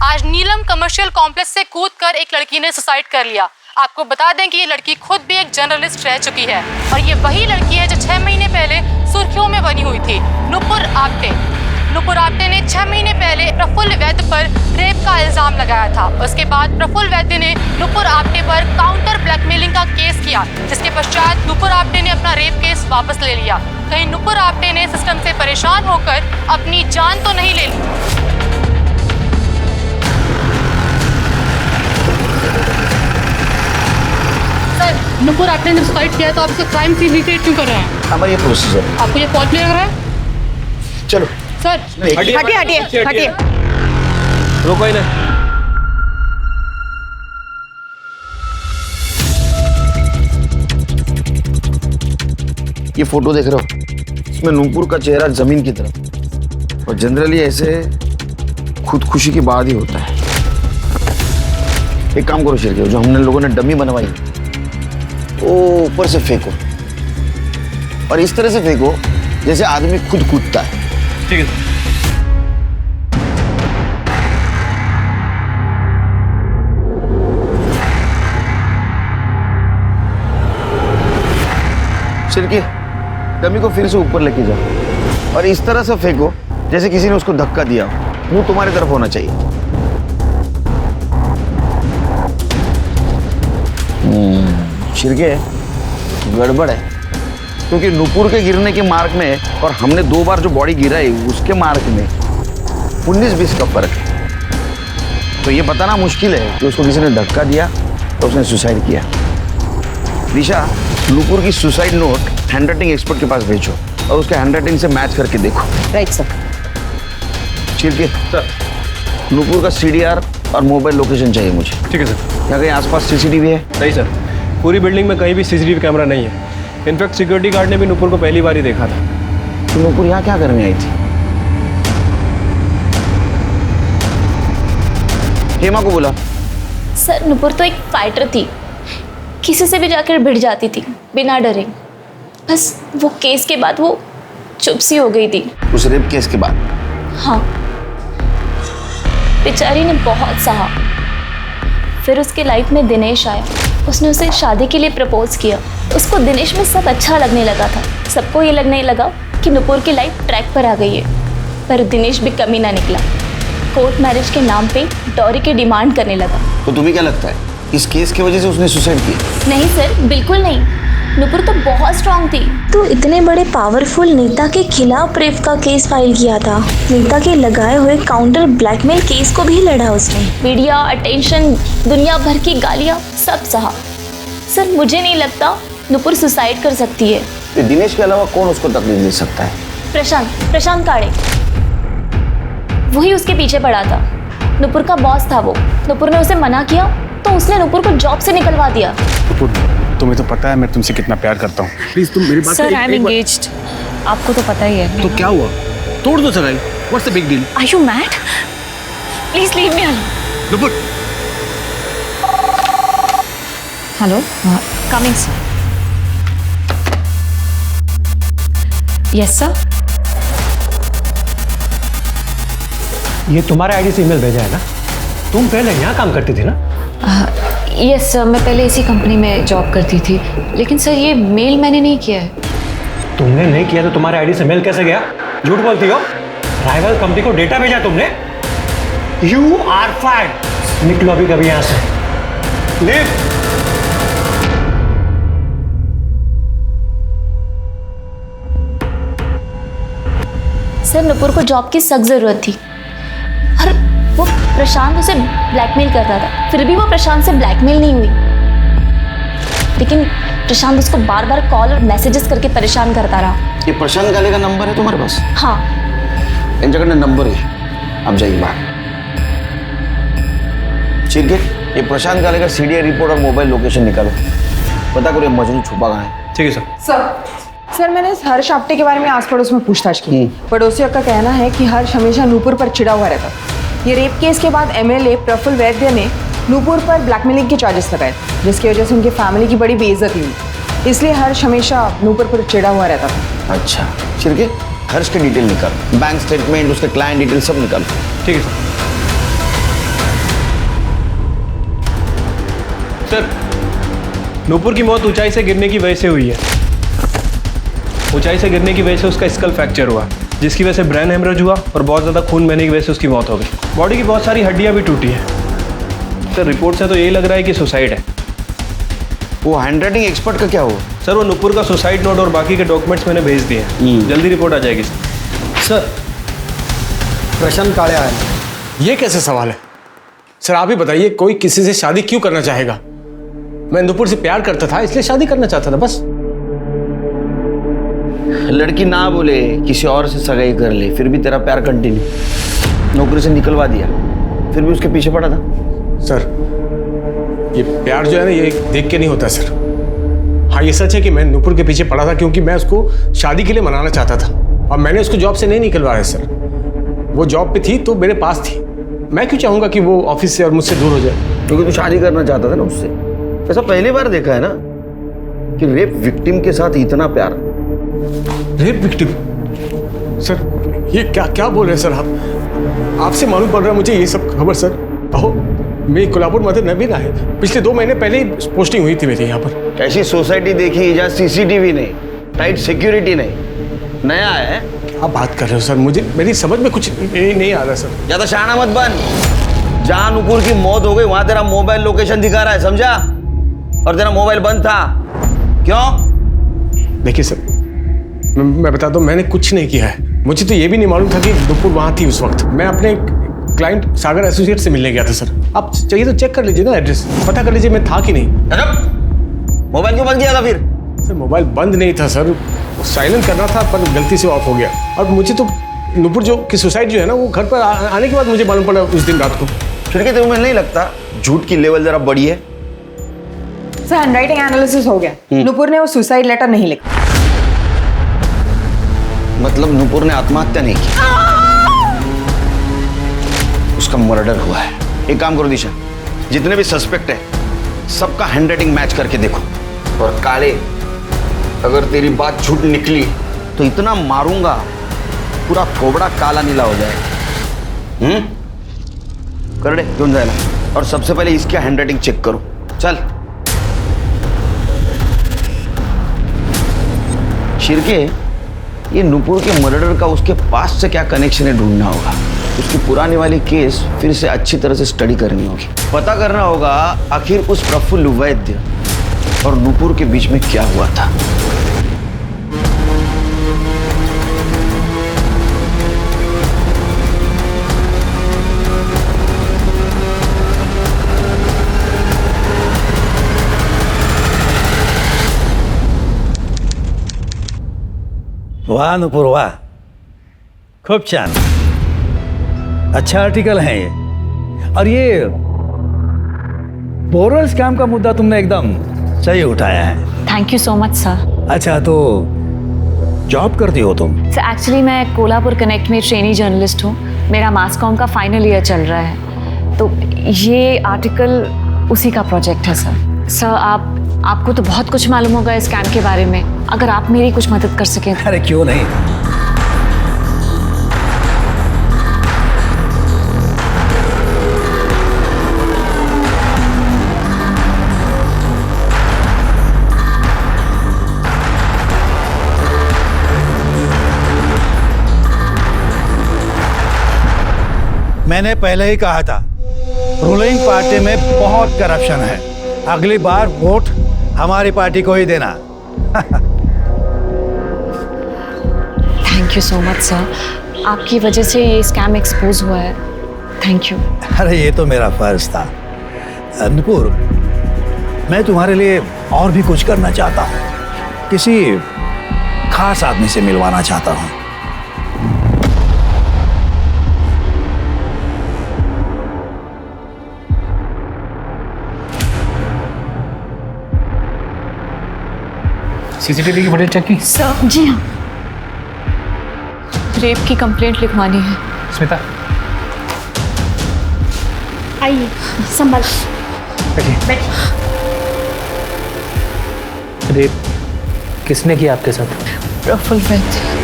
आज नीलम कमर्शियल कॉम्प्लेक्स से कूदकर एक लड़की ने सुसाइड कर लिया। आपको बता दें कि ये लड़की खुद भी एक जर्नलिस्ट रह चुकी है और ये वही लड़की है जो 6 महीने पहले सुर्खियों में बनी हुई थी, नुपुर आप्टे। नुपुर आप्टे ने 6 महीने पहले प्रफुल्ल वैद्य पर रेप का इल्जाम लगाया था। उसके बाद प्रफुल्ल वैद्य ने नुपुर आप्टे पर काउंटर ब्लैकमेलिंग का केस किया, जिसके पश्चात नुपुर आप्टे ने अपना रेप केस वापस ले लिया। कहीं नुपुर आप्टे ने सिस्टम से परेशान होकर अपनी जान तो नहीं ले ली? नुपुर आपने जब सुसाइड किया तो आप इसका क्राइम सीन रिक्रिएट क्यों कर रहे हैं? हमारा ये प्रोसीजर है। आपको ये फॉल्ट लग रहा है? चलो सर हटिए। रोको ही नहीं। ये फोटो देख रहे हो, इसमें नूपुर का चेहरा जमीन की तरफ, और जनरली ऐसे खुदकुशी के बाद ही होता है। एक काम करो शेर, जो हमने लोगों ने डमी बनवाई वो ऊपर से फेंको, और इस तरह से फेंको जैसे आदमी खुद कूदता है। ठीक है। छिड़के डमी को फिर से ऊपर लेके जाओ और इस तरह से फेंको जैसे किसी ने उसको धक्का दिया। मुंह तुम्हारी तरफ होना चाहिए। छिड़के गड़बड़ है, क्योंकि नूपुर के गिरने के मार्क में और हमने 2 बार जो बॉडी गिराई उसके मार्क में 19-20 का फर्क है। तो ये बताना मुश्किल है कि उसको किसी ने धक्का दिया तो उसने सुसाइड किया। दिशा, नूपुर की सुसाइड नोट हैंडराइटिंग एक्सपर्ट के पास भेजो और उसके हैंडराइटिंग से मैच करके देखो। Right sir. छिड़के सर, नूपुर का CDR और मोबाइल लोकेशन चाहिए मुझे। ठीक है सर। क्या कहीं आसपास CCTV है? नहीं सर, पूरी बिल्डिंग में कहीं भी CCTV कैमरा नहीं है। इनफैक्ट सिक्योरिटी गार्ड ने भी नूपुर को पहली बार ही देखा था। तो नूपुर यहाँ क्या करने आई थी? हेमा को बोला। सर नुपुर तो एक फाइटर थी, किसी से भी जाकर भिड़ जाती थी बिना डरे। बस वो केस के बाद वो चुप सी हो गई थी। उस रेप केस के बाद? हाँ, बेचारी ने बहुत सहा। फिर उसके लाइफ में दिनेश आया, उसने उसे शादी के लिए प्रपोज किया। उसको दिनेश में सब अच्छा लगने लगा था। सबको ये लगने लगा कि नुपुर की लाइफ ट्रैक पर आ गई है, पर दिनेश भी कमी ना निकला। कोर्ट मैरिज के नाम पे डॉरी की डिमांड करने लगा। तो तुम्हें क्या लगता है इस केस की वजह से उसने सुसाइड की? नहीं सर, बिल्कुल नहीं। नुपुर तो बहुत स्ट्रांग थी। तो इतने बड़े पावरफुल नेता के खिलाफ रेप का केस फाइल किया था। नेता के लगाए हुए काउंटर ब्लैकमेल केस को भी लड़ा उसने। मीडिया अटेंशन, दुनिया भर की गालियाँ, सब सहा। सर मुझे नहीं लगता नुपुर सुसाइड कर सकती है। तो दिनेश के अलावा कौन उसको तकलीफ दे सकता है? प्रशांत काड़े, वही उसके पीछे पड़ा था। नुपुर का बॉस था वो। नुपुर ने उसे मना किया तो उसने नुपुर को जॉब से निकलवा दिया। तुम्हें तो पता है मैं तुमसे कितना प्यार करता हूँ। प्लीज तुम मेरी बात सर, आई एम एंगेज्ड। आपको तो पता ही है। तो क्या हुआ? तोड़ दो सगाई। What's the big deal? Are you mad? Please leave me alone. Nupur. Hello, coming sir. Yes sir. ये तुम्हारे आईडी से ईमेल भेजा है ना? तुम पहले यहाँ काम करती थी ना? यस सर, मैं पहले इसी कंपनी में जॉब करती थी, लेकिन सर ये मेल मैंने नहीं किया है। तुमने नहीं किया तो तुम्हारे आईडी से मेल कैसे गया? झूठ बोलती हो। राइवल कंपनी को डेटा भेजा तुमने। You are fired. निकलो अभी कभी यहाँ से। लीव। सर नुपुर को जॉब की सख्त जरूरत थी और वो प्रशांत उसे ब्लैकमेल कर रहा था। फिर भी वो प्रशांत से ब्लैकमेल नहीं हुई, लेकिन प्रशांत उसको बार बार कॉल और मैसेजेस करके परेशान करता रहा। ये प्रशांत गाले का नंबर है तुम्हारे पास? हाँ। इन जगह नंबर है, आप जाइए बाहर। ठीक है, ये प्रशांत गाले का CDR रिपोर्ट और मोबाइल लोकेशन निकालो। पता करो ये मजनू छुपा कहाँ है। ठीक है सर। सर मैंने हर्ष आप्टे के बारे में आस पड़ोस में पूछताछ की। पड़ोसियों का कहना है कि हर्ष हमेशा नूपुर पर चिढ़ा हुआ रहता। ये रेप केस के बाद MLA प्रफुल्ल वैद्य ने नूपुर पर ब्लैकमेलिंग के चार्जेस लगाए, जिसकी वजह से उनकी फैमिली की बड़ी बेइज्जती हुई। इसलिए हर्ष हमेशा नूपुर पर चिढ़ा हुआ रहता था। अच्छा शिर्के, हर्ष के डिटेल निकाल, बैंक स्टेटमेंट, उसके क्लाइंट डिटेल सब निकाल। ठीक है सर। नूपुर की मौत ऊंचाई से गिरने की वजह से हुई है। ऊंचाई से गिरने की वजह से उसका स्कल फ्रैक्चर हुआ, जिसकी वजह से ब्रेन हेमरेज हुआ और बहुत ज़्यादा खून बहने की वजह से उसकी मौत हो गई। बॉडी की बहुत सारी हड्डियां भी टूटी हैं। सर रिपोर्ट से तो यही लग रहा है कि सुसाइड है। वो हैंडराइटिंग एक्सपर्ट का क्या हुआ? सर वो नूपुर का सुसाइड नोट और बाकी के डॉक्यूमेंट्स मैंने भेज दिए हैं, जल्दी रिपोर्ट आ जाएगी। सर प्रशांत कालिया है। ये कैसे सवाल है सर? आप ही बताइए, कोई किसी से शादी क्यों करना चाहेगा? मैं नूपुर से प्यार करता था इसलिए शादी करना चाहता था बस। लड़की ना बोले किसी और से सगाई कर ले, फिर भी तेरा प्यार कंटिन्यू। नौकरी से निकलवा दिया, फिर भी उसके पीछे पड़ा था। सर ये प्यार जो है ना, ये देख के नहीं होता सर। हाँ ये सच है कि मैं नूपुर के पीछे पड़ा था क्योंकि मैं उसको शादी के लिए मनाना चाहता था और मैंने उसको जॉब से नहीं निकलवाया सर। वो जॉब पे थी तो मेरे पास थी। मैं क्यों चाहूंगा कि वो ऑफिस से और मुझसे दूर हो जाए? क्योंकि तू शादी करना चाहता था ना उससे। ऐसा पहली बार देखा है ना कि रेप विक्टिम के साथ इतना प्यार। Rape victim? सर ये क्या क्या बोल रहे हैं सर आप? आपसे मालूम पड़ रहा है मुझे ये सब खबर सर। अहो मेरी कोल्हापुर मदर नवीन है, पिछले 2 महीने पहले ही पोस्टिंग हुई थी मेरी यहाँ पर। ऐसी सोसाइटी देखी जहाँ सीसीटीवी नहीं, टाइट सिक्योरिटी नहीं, नया है। क्या बात कर रहे हो सर? मुझे मेरी समझ में कुछ नहीं आ रहा सर। ज्यादा शाना मत बन। जहाँ नूपुर की मौत हो गई वहां तेरा मोबाइल लोकेशन दिखा रहा है, समझा? और तेरा मोबाइल बंद था। क्यों? देखिए सर मैं बता दूं, मैंने कुछ नहीं किया है। मुझे तो ये भी नहीं मालूम था कि नूपुर वहां थी उस वक्त। मैं अपने क्लाइंट सागर एसोसिएट से मिलने गया था सर। आप चाहिए तो चेक कर लीजिए ना, एड्रेस पता कर लीजिए मैं था कि नहीं। मोबाइल क्यों बंद किया था फिर? सर मोबाइल बंद नहीं था सर, साइलेंट करना था पर गलती से ऑफ हो गया। और मुझे तो नूपुर जो की सुसाइड जो है ना, वो घर पर आने के बाद मुझे मालूम पड़ा उस दिन रात को। फिर तुम्हें नहीं लगता झूठ की लेवल जरा बड़ी है? सर हैंडराइटिंग एनालिसिस हो गया, नूपुर ने वो सुसाइड लेटर नहीं लिखा। मतलब नूपुर ने आत्महत्या नहीं की, उसका मर्डर हुआ है। एक काम करो दिशा, जितने भी सस्पेक्ट है सबका हैंडराइटिंग मैच करके देखो। और काले, अगर तेरी बात झूठ निकली तो इतना मारूंगा पूरा थोबड़ा काला नीला हो जाएगा। कर दे, क्यों जाए ना। और सबसे पहले इसकी हैंडराइटिंग चेक करो। चल शिरके, ये नूपुर के मर्डर का उसके पास से क्या कनेक्शन है ढूंढना होगा। उसकी पुरानी वाली केस फिर से अच्छी तरह से स्टडी करनी होगी। पता करना होगा आखिर उस प्रफुल्ल वैद्य और नूपुर के बीच में क्या हुआ था। वाह नूपुर वाह, खूब छान, अच्छा आर्टिकल है ये। और ये बोरल स्कैम का मुद्दा तुमने एकदम सही उठाया है। Thank you so much sir. अच्छा तो जॉब करती हो तुम? सर एक्चुअली मैं कोल्हापुर कनेक्ट में ट्रेनी जर्नलिस्ट हूँ। मेरा मास कॉम का फाइनल ईयर चल रहा है, तो ये आर्टिकल उसी का प्रोजेक्ट है सर। सर आपको तो बहुत कुछ मालूम होगा इस स्कैम के बारे में, अगर आप मेरी कुछ मदद कर सकें। अरे क्यों नहीं। मैंने पहले ही कहा था, रूलिंग पार्टी में बहुत करप्शन है। अगली बार वोट हमारी पार्टी को ही देना। Thank you so much sir, आपकी वजह से ये स्कैम एक्सपोज हुआ है। Thank you. अरे ये तो मेरा फर्ज था। नूपुर, मैं तुम्हारे लिए और भी कुछ करना चाहता हूँ। किसी खास आदमी से मिलवाना चाहता हूँ। सीसीटीवी की फुटेज चेक की? सर जी हाँ, रेप की कंप्लेंट लिखवानी है। स्मिता आइए, संभल बैठिए। रेप किसने किया आपके साथ? प्रफुल्ल वैद्य।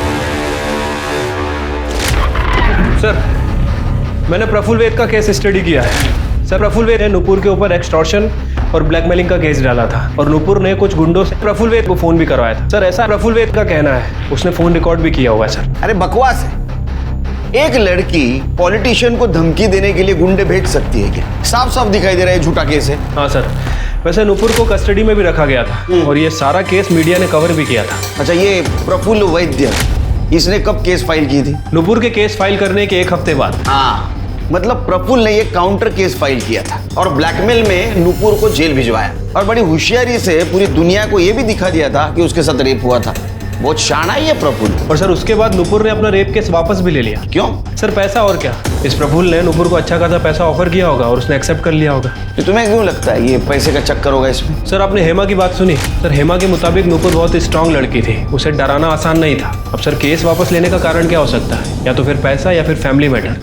सर, मैंने प्रफुल्ल वैद्य का केस स्टडी किया है। सर, प्रफुल्ल वैद्य ने नुपुर के ऊपर एक्सटॉर्शन और ब्लैकमेलिंग का केस डाला था और नुपुर ने कुछ गुंडों से प्रफुल्ल वैद्य को फोन भी करवाया था। सर, ऐसा प्रफुल्ल वैद्य का कहना है, उसने फोन रिकॉर्ड भी किया हुआ है सर। अरे बकवास है। एक लड़की पॉलिटिशियन को धमकी देने के लिए गुंडे भेज सकती है क्या? साफ साफ दिखाई दे रहा है झूठा केस है। हाँ सर, वैसे नुपुर को कस्टडी में भी रखा गया था और ये सारा केस मीडिया ने कवर भी किया था। अच्छा, ये प्रफुल्ल वैद्य इसने कब केस फाइल की थी? नुपुर के केस फाइल करने के 1 हफ्ते बाद। हाँ, मतलब प्रफुल्ल ने ये काउंटर केस फाइल किया था और ब्लैकमेल में नुपुर को जेल भिजवाया और बड़ी होशियारी से पूरी दुनिया को ये भी दिखा दिया था कि उसके साथ रेप हुआ था। बहुत शाना है ये प्रफुल्ल। और सर, उसके बाद नुपुर ने अपना रेप केस वापस भी ले लिया। क्यों? सर, पैसा और क्या। इस प्रफुल्ल ने नुपुर को अच्छा खासा पैसा ऑफर किया होगा और उसने एक्सेप्ट कर लिया होगा। तो तुम्हें क्यों लगता है ये पैसे का चक्कर होगा इसमें? सर, आपने हेमा की बात सुनी? सर, हेमा के मुताबिक नुपुर बहुत स्ट्रांग लड़की थी, उसे डराना आसान नहीं था। अब सर, केस वापस लेने का कारण क्या हो सकता है? या तो फिर पैसा या फिर फैमिली मैटर।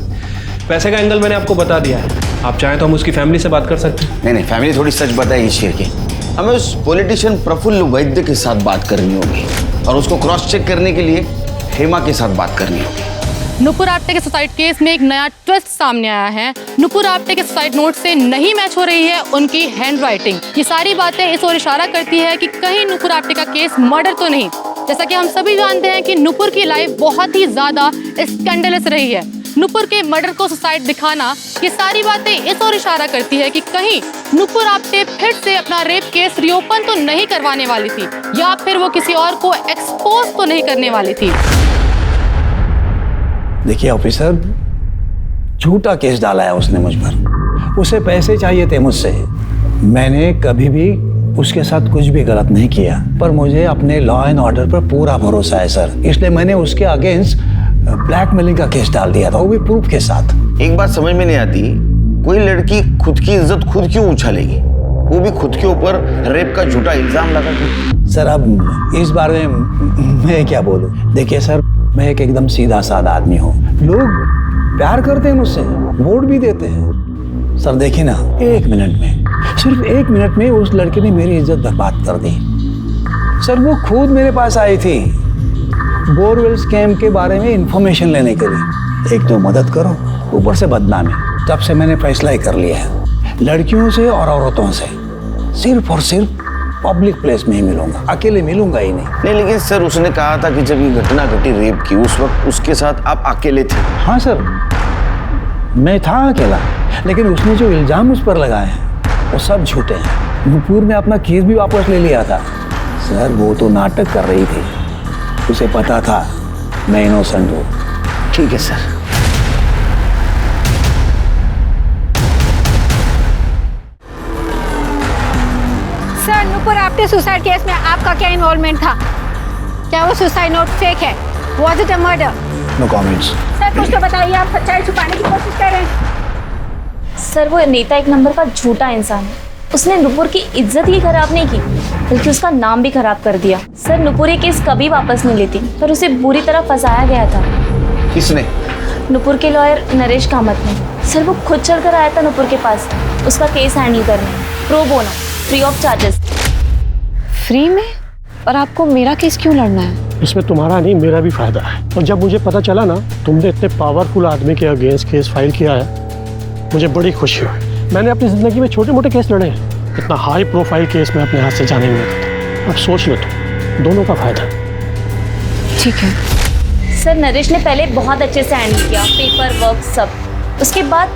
पैसे का एंगल मैंने आपको बता दिया है, आप चाहें तो हम उसकी फैमिली से बात कर सकते हैं। नहीं, फैमिली थोड़ी सच बताएगी शेर की। हमें उस पॉलिटिशियन प्रफुल्ल वैद्य के साथ बात करनी होगी और उसको क्रॉस चेक करने के लिए हेमा के साथ बात करनी होगी। नुपुर आप्टे के सुसाइड केस में एक नया ट्विस्ट सामने आया है। नुपुर आप्टे के सुसाइड नोट से नहीं मैच हो रही है उनकी हैंड राइटिंग। ये सारी बातें इस ओर इशारा करती है कि कहीं नुपुर आप्टे का केस मर्डर तो नहीं। जैसा कि हम सभी जानते हैं कि नुपुर की लाइफ बहुत ही ज्यादा स्कैंडलस रही है। नुपुर के मर्डर को सुसाइड दिखाना, ये सारी बातें इस ओर इशारा करती है कि कहीं नुपुर आप्टे फिर से अपना रेप केस रीओपन तो नहीं करवाने वाली थी या फिर वो किसी और को एक्सपोज तो नहीं करने वाली थी। देखिए ऑफिसर, झूठा केस डाला है उसने मुझ पर। उसे पैसे चाहिए थे मुझसे। मैंने कभी भी उसके साथ कुछ भी गलत नहीं किया, पर मुझे अपने लॉ एंड ऑर्डर पर पूरा भरोसा है सर, इसलिए मैंने उसके अगेंस्ट ब्लैकमेलिंग का केस डाल दिया था, वो भी प्रूफ के साथ। एक बात समझ में नहीं आती, कोई लड़की खुद की इज्जत खुद क्यों उछालेगी, वो भी खुद के ऊपर रेप का झूठा इल्जाम लगा के? सर, अब इस बारे में मैं क्या बोलूं? देखिए सर, मैं एक एकदम सीधा साधा आदमी हूँ। लोग प्यार करते हैं मुझसे, वोट भी देते हैं। सर देखिए ना, 1 मिनट में, सिर्फ 1 मिनट में उस लड़के ने मेरी इज्जत बर्बाद कर दी। सर, वो खुद मेरे पास आई थी बोरवेल स्कैम के बारे में इंफॉर्मेशन लेने के लिए। एक तो मदद करो, ऊपर से बदनामी। तब से मैंने फैसला ही कर लिया है, लड़कियों से और औरतों से सिर्फ और सिर्फ पब्लिक प्लेस में ही मिलूंगा, अकेले मिलूंगा ही नहीं। लेकिन सर, उसने कहा था कि जब ये घटना घटी रेप की, उस वक्त उसके साथ आप अकेले थे। हाँ सर, मैं था अकेला, लेकिन उसने जो इल्जाम उस पर लगाए हैं वो सब झूठे हैं। नुपुर ने अपना केस भी वापस ले लिया था। सर, वो तो नाटक कर रही थी, उसे पता था मैं इनोसेंट हूँ। ठीक है sir. Sir, Nupur Apte suicide case में आपका क्या इन्वॉल्वमेंट था? क्या वो सुसाइड नोट फेक है? Was it a murder? No comments. Sir, कुछ तो बताइए, आप सच्चाई छुपाने की कोशिश कर रहे हैं। सर, वो नेता एक नंबर का झूठा इंसान है। उसने नुपुर की इज्जत ही खराब नहीं की, बल्कि उसका नाम भी खराब कर दिया। सर, नुपुर ये केस कभी वापस नहीं लेती, पर उसे बुरी तरह फंसाया गया था। किसने? नुपुर के लॉयर नरेश कामत ने। सर, वो खुद चलकर आया था नुपुर के पास उसका केस हैंडल करने, pro bono, free of charges. Free में? और आपको मेरा केस क्यों लड़ना है? इसमें तुम्हारा नहीं, मेरा भी फायदा है। और जब मुझे पता चला ना तुमने इतने पावरफुल आदमी के अगेंस्ट केस फाइल किया है, मुझे बड़ी खुशी हुई। मैंने अपनी जिंदगी में छोटे मोटे केस लड़े हैं, इतना हाई प्रोफाइल केस में अपने हाथ से जाने नहीं देता। अब सोच लो, तो दोनों का फायदा। ठीक है सर, नरेश ने पहले बहुत अच्छे से हैंडल किया, पेपर वर्क सब। उसके बाद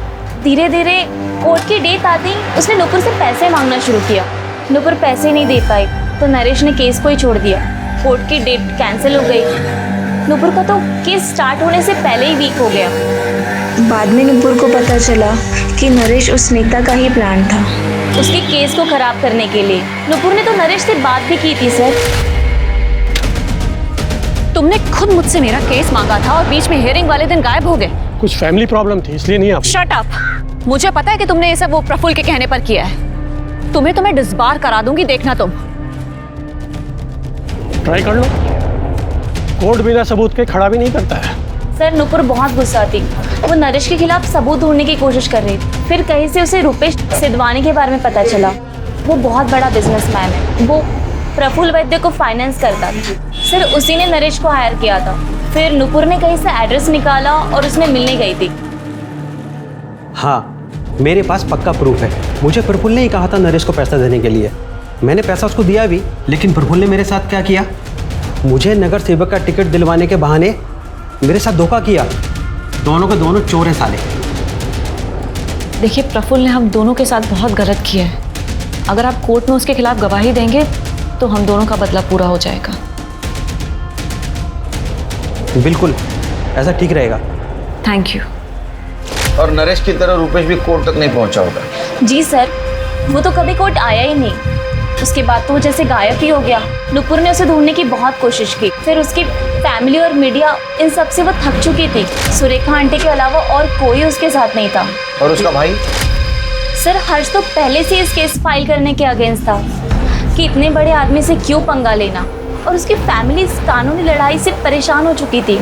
धीरे धीरे कोर्ट की डेट आती ही उसने नुपुर से पैसे मांगना शुरू किया। नुपुर पैसे नहीं दे पाई तो नरेश ने केस को ही छोड़ दिया। कोर्ट की डेट कैंसिल हो गई। नुपुर का तो केस स्टार्ट होने से पहले ही वीक हो गया। बाद में नुपुर को पता चला कि नरेश उस नेता का ही प्लान था, उसके केस को खराब करने के लिए। नुपुर ने तो नरेश से बात भी की थी। सर, तुमने खुद मुझसे मेरा केस मांगा था और बीच में हियरिंग वाले दिन गायब हो गए। कुछ फैमिली प्रॉब्लम थी इसलिए नहीं आ पाई। Shut up. मुझे पता है कि तुमने ये सब वो प्रफुल्ल के कहने पर किया है। तुम्हें तो मैं डिसबार करा दूंगी, देखना तुम। ट्राई कर लो, कोर्ट बिना सबूत के खड़ा भी नहीं करता है। सर, नुपुर बहुत गुस्सा थी। वो नरेश के खिलाफ सबूत ढूंढने की कोशिश कर रही थी। फिर कहीं से उसे रुपेश सिद्धवानी के बारे में पता चला। वो बहुत बड़ा बिजनेसमैन है। वो प्रफुल्ल वैद्य को फाइनेंस करता था। सर उसी ने नरेश को हायर किया था। फिर नुपुर ने कहीं से एड्रेस निकाला और उसने मिलने गई थी। हाँ, मेरे पास पक्का प्रूफ है। मुझे प्रफुल्ल ने ही कहा था नरेश को पैसा देने के लिए। मैंने पैसा उसको दिया भी, लेकिन प्रफुल्ल ने मेरे साथ क्या किया, मुझे नगर सेवक का टिकट दिलवाने के बहाने मेरे साथ धोखा किया। दोनों के दोनों चोर हैं साले। देखिए प्रफुल्ल ने हम दोनों के साथ बहुत गलत किया है। अगर आप कोर्ट में उसके खिलाफ गवाही देंगे तो हम दोनों का बदला पूरा हो जाएगा। बिल्कुल, ऐसा ठीक रहेगा। Thank you. और नरेश की तरह रुपेश भी कोर्ट तक नहीं पहुंचा होगा। जी सर, वो तो कभी कोर्ट आया ही नहीं। उसके बाद तो वो जैसे गायब ही हो गया। नुपुर ने उसे ढूंढने की बहुत कोशिश की। फिर उसकी फैमिली और मीडिया, इन सब से वो थक चुकी थी। सुरेखा आंटी के अलावा और कोई उसके साथ नहीं था। और उसका भाई? सर हर्ष तो पहले से इस केस फाइल करने के अगेंस्ट था कि इतने बड़े आदमी से क्यों पंगा लेना, और उसकी फैमिली इस कानूनी लड़ाई से परेशान हो चुकी थी।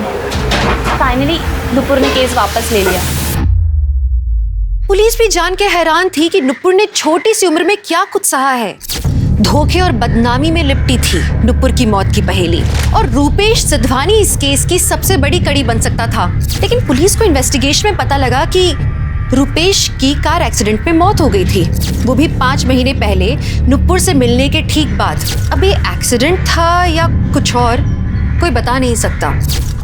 फाइनली नुपुर ने केस वापस ले लिया। पुलिस भी जान के हैरान थी कि नुपुर ने छोटी सी उम्र में क्या कुछ सहा है। धोखे और बदनामी में लिपटी थी नुपुर की मौत की पहेली, और रूपेश सिद्धवानी इस केस की सबसे बड़ी कड़ी बन सकता था। लेकिन पुलिस को इन्वेस्टिगेशन में पता लगा कि रूपेश की कार एक्सीडेंट में मौत हो गई थी, वो भी 5 महीने पहले नुपुर से मिलने के ठीक बाद। अब ये एक्सीडेंट था या कुछ और, कोई बता नहीं सकता।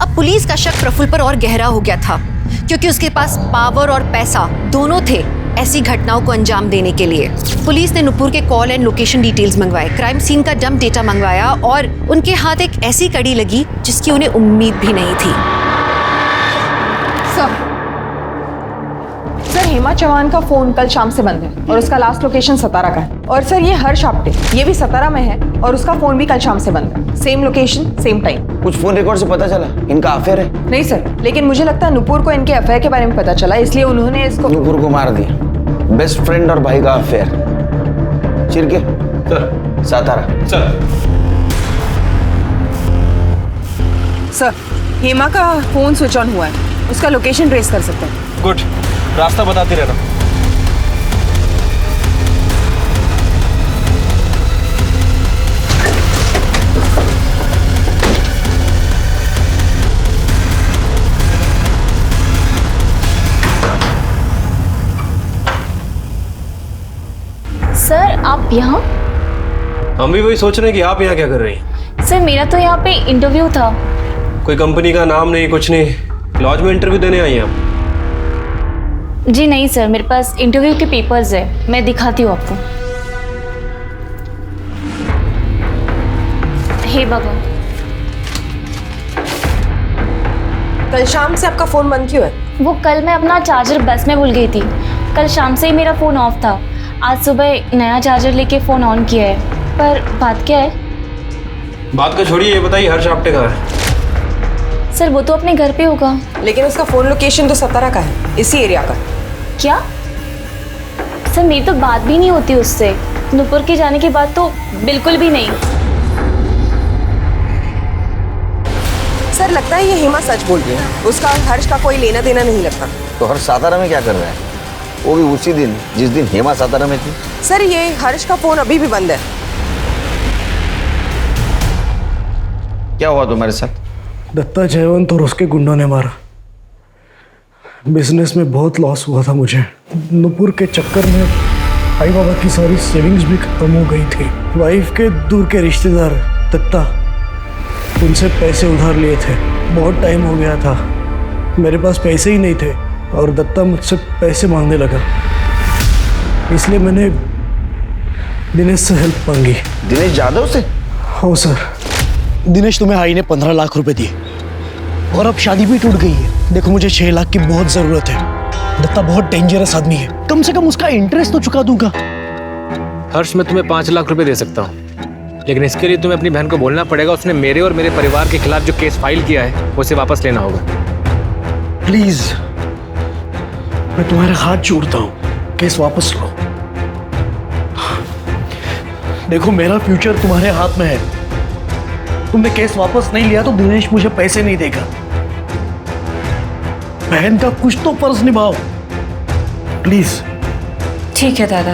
अब पुलिस का शक प्रफुल्ल पर और गहरा हो गया था, क्योंकि उसके पास पावर और पैसा दोनों थे ऐसी घटनाओं को अंजाम देने के लिए। पुलिस ने नुपुर के कॉल एंड लोकेशन डिटेल्स मंगवाए, क्राइम सीन का डंप डेटा मंगवाया, और उनके हाथ एक ऐसी कड़ी लगी जिसकी उन्हें उम्मीद भी नहीं थी। सर हेमा चौहान का फोन कल शाम से बंद है और उसका लास्ट लोकेशन सतारा का है। और सर ये हर्ष आप्टे, ये भी सतारा में है और उसका फोन भी कल शाम से बंद है। Same location, same time. कुछ फोन रिकॉर्ड से पता चला इनका अफेयर है? नहीं सर, लेकिन मुझे लगता है नुपुर को इनके अफेयर के बारे में पता चला, इसलिए उन्होंने इसको नुपुर को मार दिया। बेस्ट फ्रेंड और भाई का affair. Chirke sir, Satara sir, Hema का फोन स्विच ऑन हुआ है, उसका लोकेशन ट्रेस कर सकते हैं। गुड, रास्ता बताती रहना। सर आप यहाँ? हम भी वही सोच रहे हैं कि आप यहाँ क्या कर रही हैं? सर मेरा तो यहाँ पे इंटरव्यू था। कोई कंपनी का नाम नहीं, कुछ नहीं, लॉज में इंटरव्यू देने आई हैं आप? जी नहीं सर, मेरे पास इंटरव्यू के पेपर्स है, मैं दिखाती हूँ आपको। हे भगवान। कल शाम से आपका फोन बंद क्यों है? वो कल मैं अपना चार्जर बस में भूल गई थी। कल शाम से ही मेरा फ़ोन ऑफ था। आज सुबह नया चार्जर लेके फ़ोन ऑन किया है। पर बात क्या है? बात का छोड़िए, ये बताइए हर्ष आप्टे कहाँ है? सर वो तो अपने घर पे होगा। लेकिन उसका फोन लोकेशन तो सतारा का है, इसी एरिया का। क्या? सर मेरी तो बात भी नहीं होती उससे। नुपुर के जाने के बाद तो बिल्कुल भी नहीं। सर लगता है ये हेमा सच बोल रही है, उसका हर्ष का कोई लेना देना नहीं लगता। तो हर्ष सातारा में क्या कर रहा है? वो भी उसी दिन जिस दिन हेमा सातारा में थी। सर ये हर्ष का फोन अभी भी बंद है। क्या हुआ तुम्हारे साथ? दत्ता जयवंत और उसके गुंडों ने मारा। बिजनेस में बहुत लॉस हुआ था मुझे। नुपुर के चक्कर में आई बाबा की सारी सेविंग्स भी खत्म हो गई थी। वाइफ के दूर के रिश्तेदार दत्ता, उनसे पैसे उधार लिए थे। बहुत टाइम हो गया था, मेरे पास पैसे ही नहीं थे और दत्ता मुझसे पैसे मांगने लगा। इसलिए मैंने दिनेश से हेल्प मांगी। दिनेश जाधव से? हो सर। दिनेश तुम्हें आई ने 15 लाख रुपए दिए और अब शादी भी टूट गई है। देखो मुझे 6 लाख की बहुत जरूरत है। दत्ता बहुत डेंजरस आदमी है, कम से कम उसका इंटरेस्ट तो चुका दूंगा। हर्ष मैं तुम्हें 5 लाख रुपए दे सकता हूँ, लेकिन इसके लिए तुम्हें अपनी बहन को बोलना पड़ेगा उसने मेरे और मेरे परिवार के खिलाफ जो केस फाइल किया है उसे वापस लेना होगा। प्लीज मैं तुम्हारे हाथ जोड़ता हूँ, केस वापस लो। देखो मेरा फ्यूचर तुम्हारे हाथ में है। तुमने केस वापस नहीं लिया तो दिनेश मुझे पैसे नहीं देगा। बहन का कुछ तो फर्ज निभाओ प्लीज। ठीक है दादा।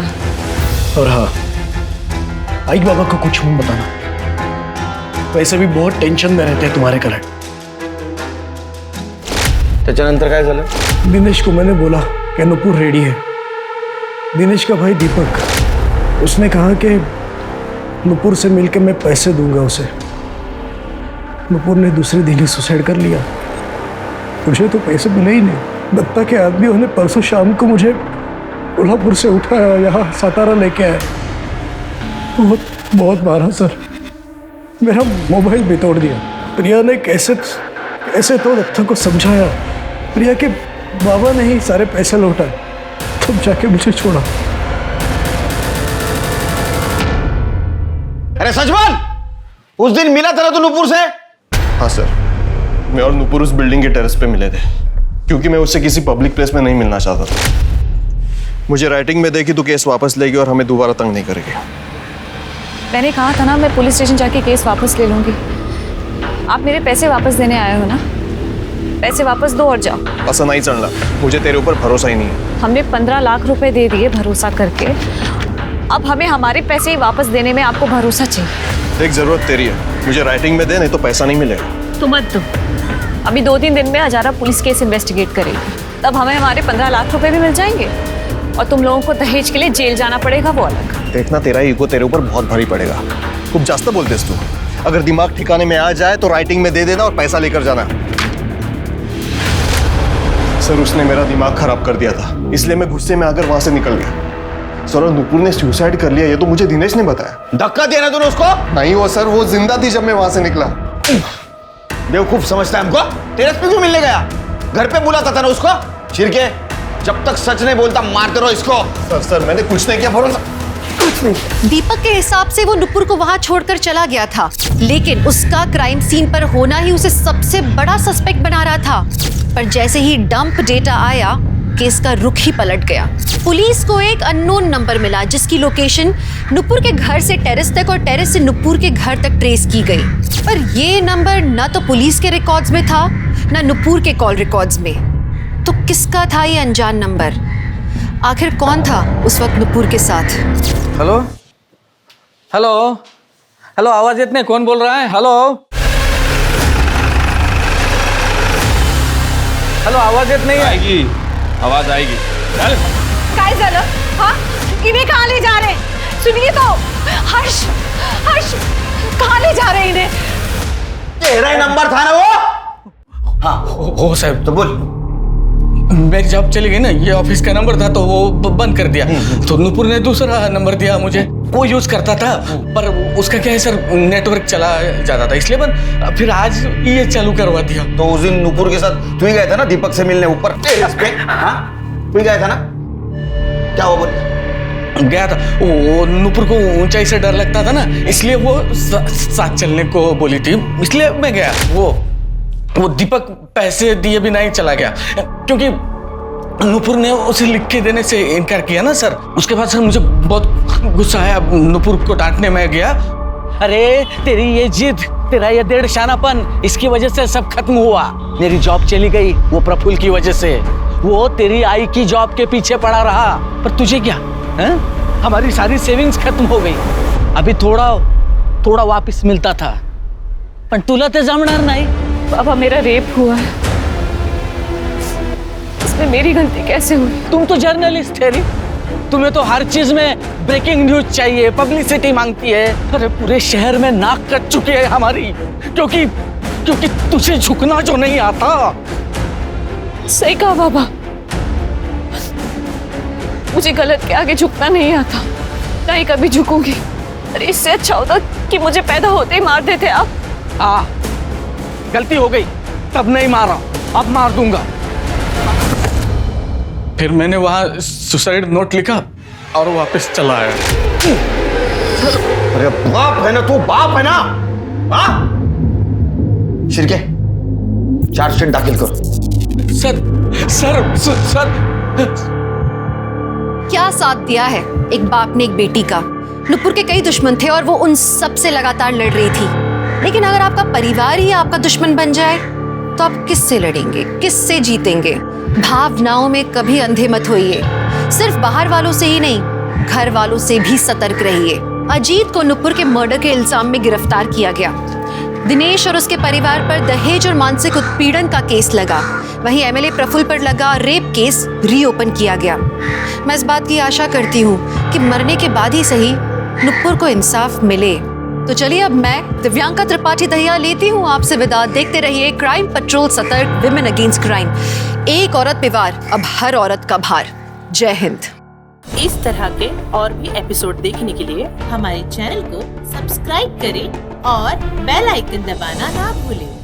और हाँ, आई बाबा को कुछ मत बताना। वैसे भी बहुत टेंशन में रहते हैं तुम्हारे कारण. त्याच्यानंतर काय झालं? दिनेश को मैंने बोला कि नुपुर रेडी है. दिनेश का भाई दीपक, उसने कहा कि नुपुर से मिलकर मैं पैसे दूंगा उसे. नुपुर ने दूसरे दिन ही सुसाइड कर लिया. मुझे तो पैसे मिले ही नहीं. दत्ता के आदमियों ने परसों शाम को मुझे कोल्हापुर से उठाया, यहाँ सतारा लेके आए. बहुत मारा सर. मेरा मोबाइल भी तोड़ दिया. प्रिया ने कैसे तो दत्ता को समझाया. प्रिया के बाबा ने ही सारे पैसे लौटाए, तब जाके मुझे छोड़ा. अरे सचवान, उस दिन मिला था ना तू नुपुर से? हाँ सर, मैं और नुपुर उस बिल्डिंग के टेरेस पे मिले थे, क्योंकि मैं उससे किसी पब्लिक प्लेस में नहीं मिलना चाहता था. मुझे राइटिंग में दे कि तू केस वापस लेगी और हमें दोबारा तंग नहीं करेगी. मैंने कहा था ना मैं पुलिस स्टेशन जाके केस वापस ले लूंगी. आप मेरे पैसे वापस देने आए हो ना, पैसे वापस दो और जाओ. ऐसा नहीं चलना, मुझे तेरे ऊपर भरोसा ही नहीं है. हमने 15 लाख रुपए दे दिए भरोसा करके, अब हमें हमारे पैसे ही वापस देने में आपको भरोसा चाहिए. देख, जरूरत तेरी है, मुझे राइटिंग में दे, नहीं तो पैसा नहीं मिलेगा. तो मत दो. अभी 2-3 दिन में हजारा पुलिस केस इन्वेस्टिगेट करेगी, तब हमें हमारे 15 लाख रुपए भी मिल जाएंगे. और तुम लोगों को दहेज के लिए जेल जाना पड़ेगा, वो अलग. देखना, तेरा ईगो तेरे ऊपर बहुत भारी पड़ेगा. खूब जास्त बोलतेस तू. अगर दिमाग ठिकाने में आ जाए तो राइटिंग में दे देना और पैसा लेकर जाना. सर, उसने मेरा दिमाग खराब कर दिया था, इसलिए मैं गुस्से में आकर वहां से निकल गया. सर, और नुपुर ने सुसाइड कर लिया, ये तो मुझे दिनेश ने बताया. धक्का दिया ना तूने उसको? नहीं हुआ सर, वो जिंदा थी जब मैं वहां से निकला. बेवकूफ समझता है हमको? टेरेस पे क्यों मिलने गया? घर पे बुलाता था ना उसको. छिरके, जब तक सच नहीं बोलता मारते रहो इसको. सर, मैंने कुछ नहीं किया. भरोसा कुछ नहीं. दीपक के हिसाब से वो नुपुर को वहां छोड़कर चला गया था, लेकिन उसका क्राइम सीन पर होना ही उसे सबसे बड़ा सस्पेक्ट बना रहा था. पर जैसे ही डंप डेटा आया, केस का रुख ही पलट गया. पुलिस को एक अननोन नंबर मिला जिसकी लोकेशन नुपुर के घर से टेरेस तक और टेरेस से नुपुर के घर तक ट्रेस की गई. पर ये नंबर ना तो पुलिस के रिकॉर्ड्स में था, ना नुपुर के कॉल रिकॉर्ड्स में. तो किसका था ये अनजान नंबर? आखिर कौन था उस वक्त नुपुर के साथ? हेलो हेलो हेलो, आवाज इतने कौन बोल रहा है? हेलो हेलो, आवाज इतने आएगी. आवाज आएगी. चल. काय झालं? हाँ, इन्हें कहाँ ले जा रहे? सुनिए तो, हर्ष हर्ष कहाँ ले जा रहे इन्हें? तेरा ही नंबर था ना वो? हाँ हो साहब. तो बोल. मेरी जॉब चली गई ना, ये ऑफिस का नंबर था तो वो बंद कर दिया. तो नुपुर ने दूसरा नंबर दिया मुझे, वो यूज करता था, पर उसका क्या है सर, नेटवर्क चला जाता था, इसलिए बन फिर आज ये चालू करवा दिया. तो उस दिन नुपुर के साथ तू ही गया था ना दीपक से मिलने ऊपर टेरेस पे? हाँ, तू ही गया था ना? क्या हुआ बोल? गया था. वो नुपुर को ऊंचाई से डर लगता था ना, इसलिए वो साथ चलने को बोली थी, इसलिए मैं गया. वो दीपक पैसे दिए भी नहीं चला गया, क्योंकि नुपुर ने उसे लिख के देने से इनकार किया ना सर. उसके बाद सर मुझे बहुत गुस्सा आया, नुपुर को डांटने में गया. अरे तेरी ये जिद, तेरा ये डेढ़ शानापन, इसकी वजह से सब खत्म हुआ. मेरी जॉब चली गई वो प्रफुल्ल की वजह से. वो तेरी आई की जॉब के पीछे पड़ा रहा, पर तुझे क्या है? हमारी सारी सेविंग्स खत्म हो गई. अभी थोड़ा वापस मिलता था, पण तुला ते जमणार नाही. बाबा, मेरा रेप हुआ है, इसमें मेरी गलती कैसे हुई? तुम तो जर्नलिस्ट है री, तुम्हें तो हर चीज में ब्रेकिंग न्यूज चाहिए, पब्लिसिटी मांगती है. अरे पूरे शहर में नाक कट चुकी है हमारी, क्योंकि तुझे झुकना जो नहीं आता. सही कहा बाबा, मुझे गलत के आगे झुकना नहीं आता, नहीं कभी झुकूंगी. अरे इससे अच्छा होता कि मुझे पैदा होते ही मार देते आप. हाँ, गलती हो गई, तब नहीं मारा, अब मार दूंगा. फिर मैंने वहां सुसाइड नोट लिखा और वापस चला आया. अरे बाप है ना तू, बाप है ना? हाँ, शिरके, चार्जशीट दाखिल करो. सर क्या साथ दिया है एक बाप ने एक बेटी का? नुपुर के कई दुश्मन थे और वो उन सब से लगातार लड़ रही थी, लेकिन अगर आपका परिवार ही आपका दुश्मन बन जाए तो आप किससे लड़ेंगे, किससे जीतेंगे? भावनाओं में कभी अंधे मत होइए. सिर्फ बाहर वालों से ही नहीं, घर वालों से भी सतर्क रहिए. अजीत को नुपुर के मर्डर के इल्जाम में गिरफ्तार किया गया, दिनेश और उसके परिवार पर दहेज और मानसिक उत्पीड़न का केस लगा। वहीं एमएलए प्रफुल्ल पर लगा रेप केस रीओपन किया गया। मैं इस बात की आशा करती हूँ कि मरने के बाद ही सही नुपुर को इंसाफ मिले। तो चलिए अब मैं दिव्यांका त्रिपाठी दहिया लेती हूँ आपसे विदा। देखते रहिए क्राइम पेट्रोल, सतर्क, विमेन अगेंस्ट क्राइम। एक औरत पे वार, अब हर औरत का भार। जय हिंद। इस तरह के और भी एपिसोड देखने के लिए हमारे चैनल को सब्सक्राइब करें और बेल आइकन दबाना ना भूलें।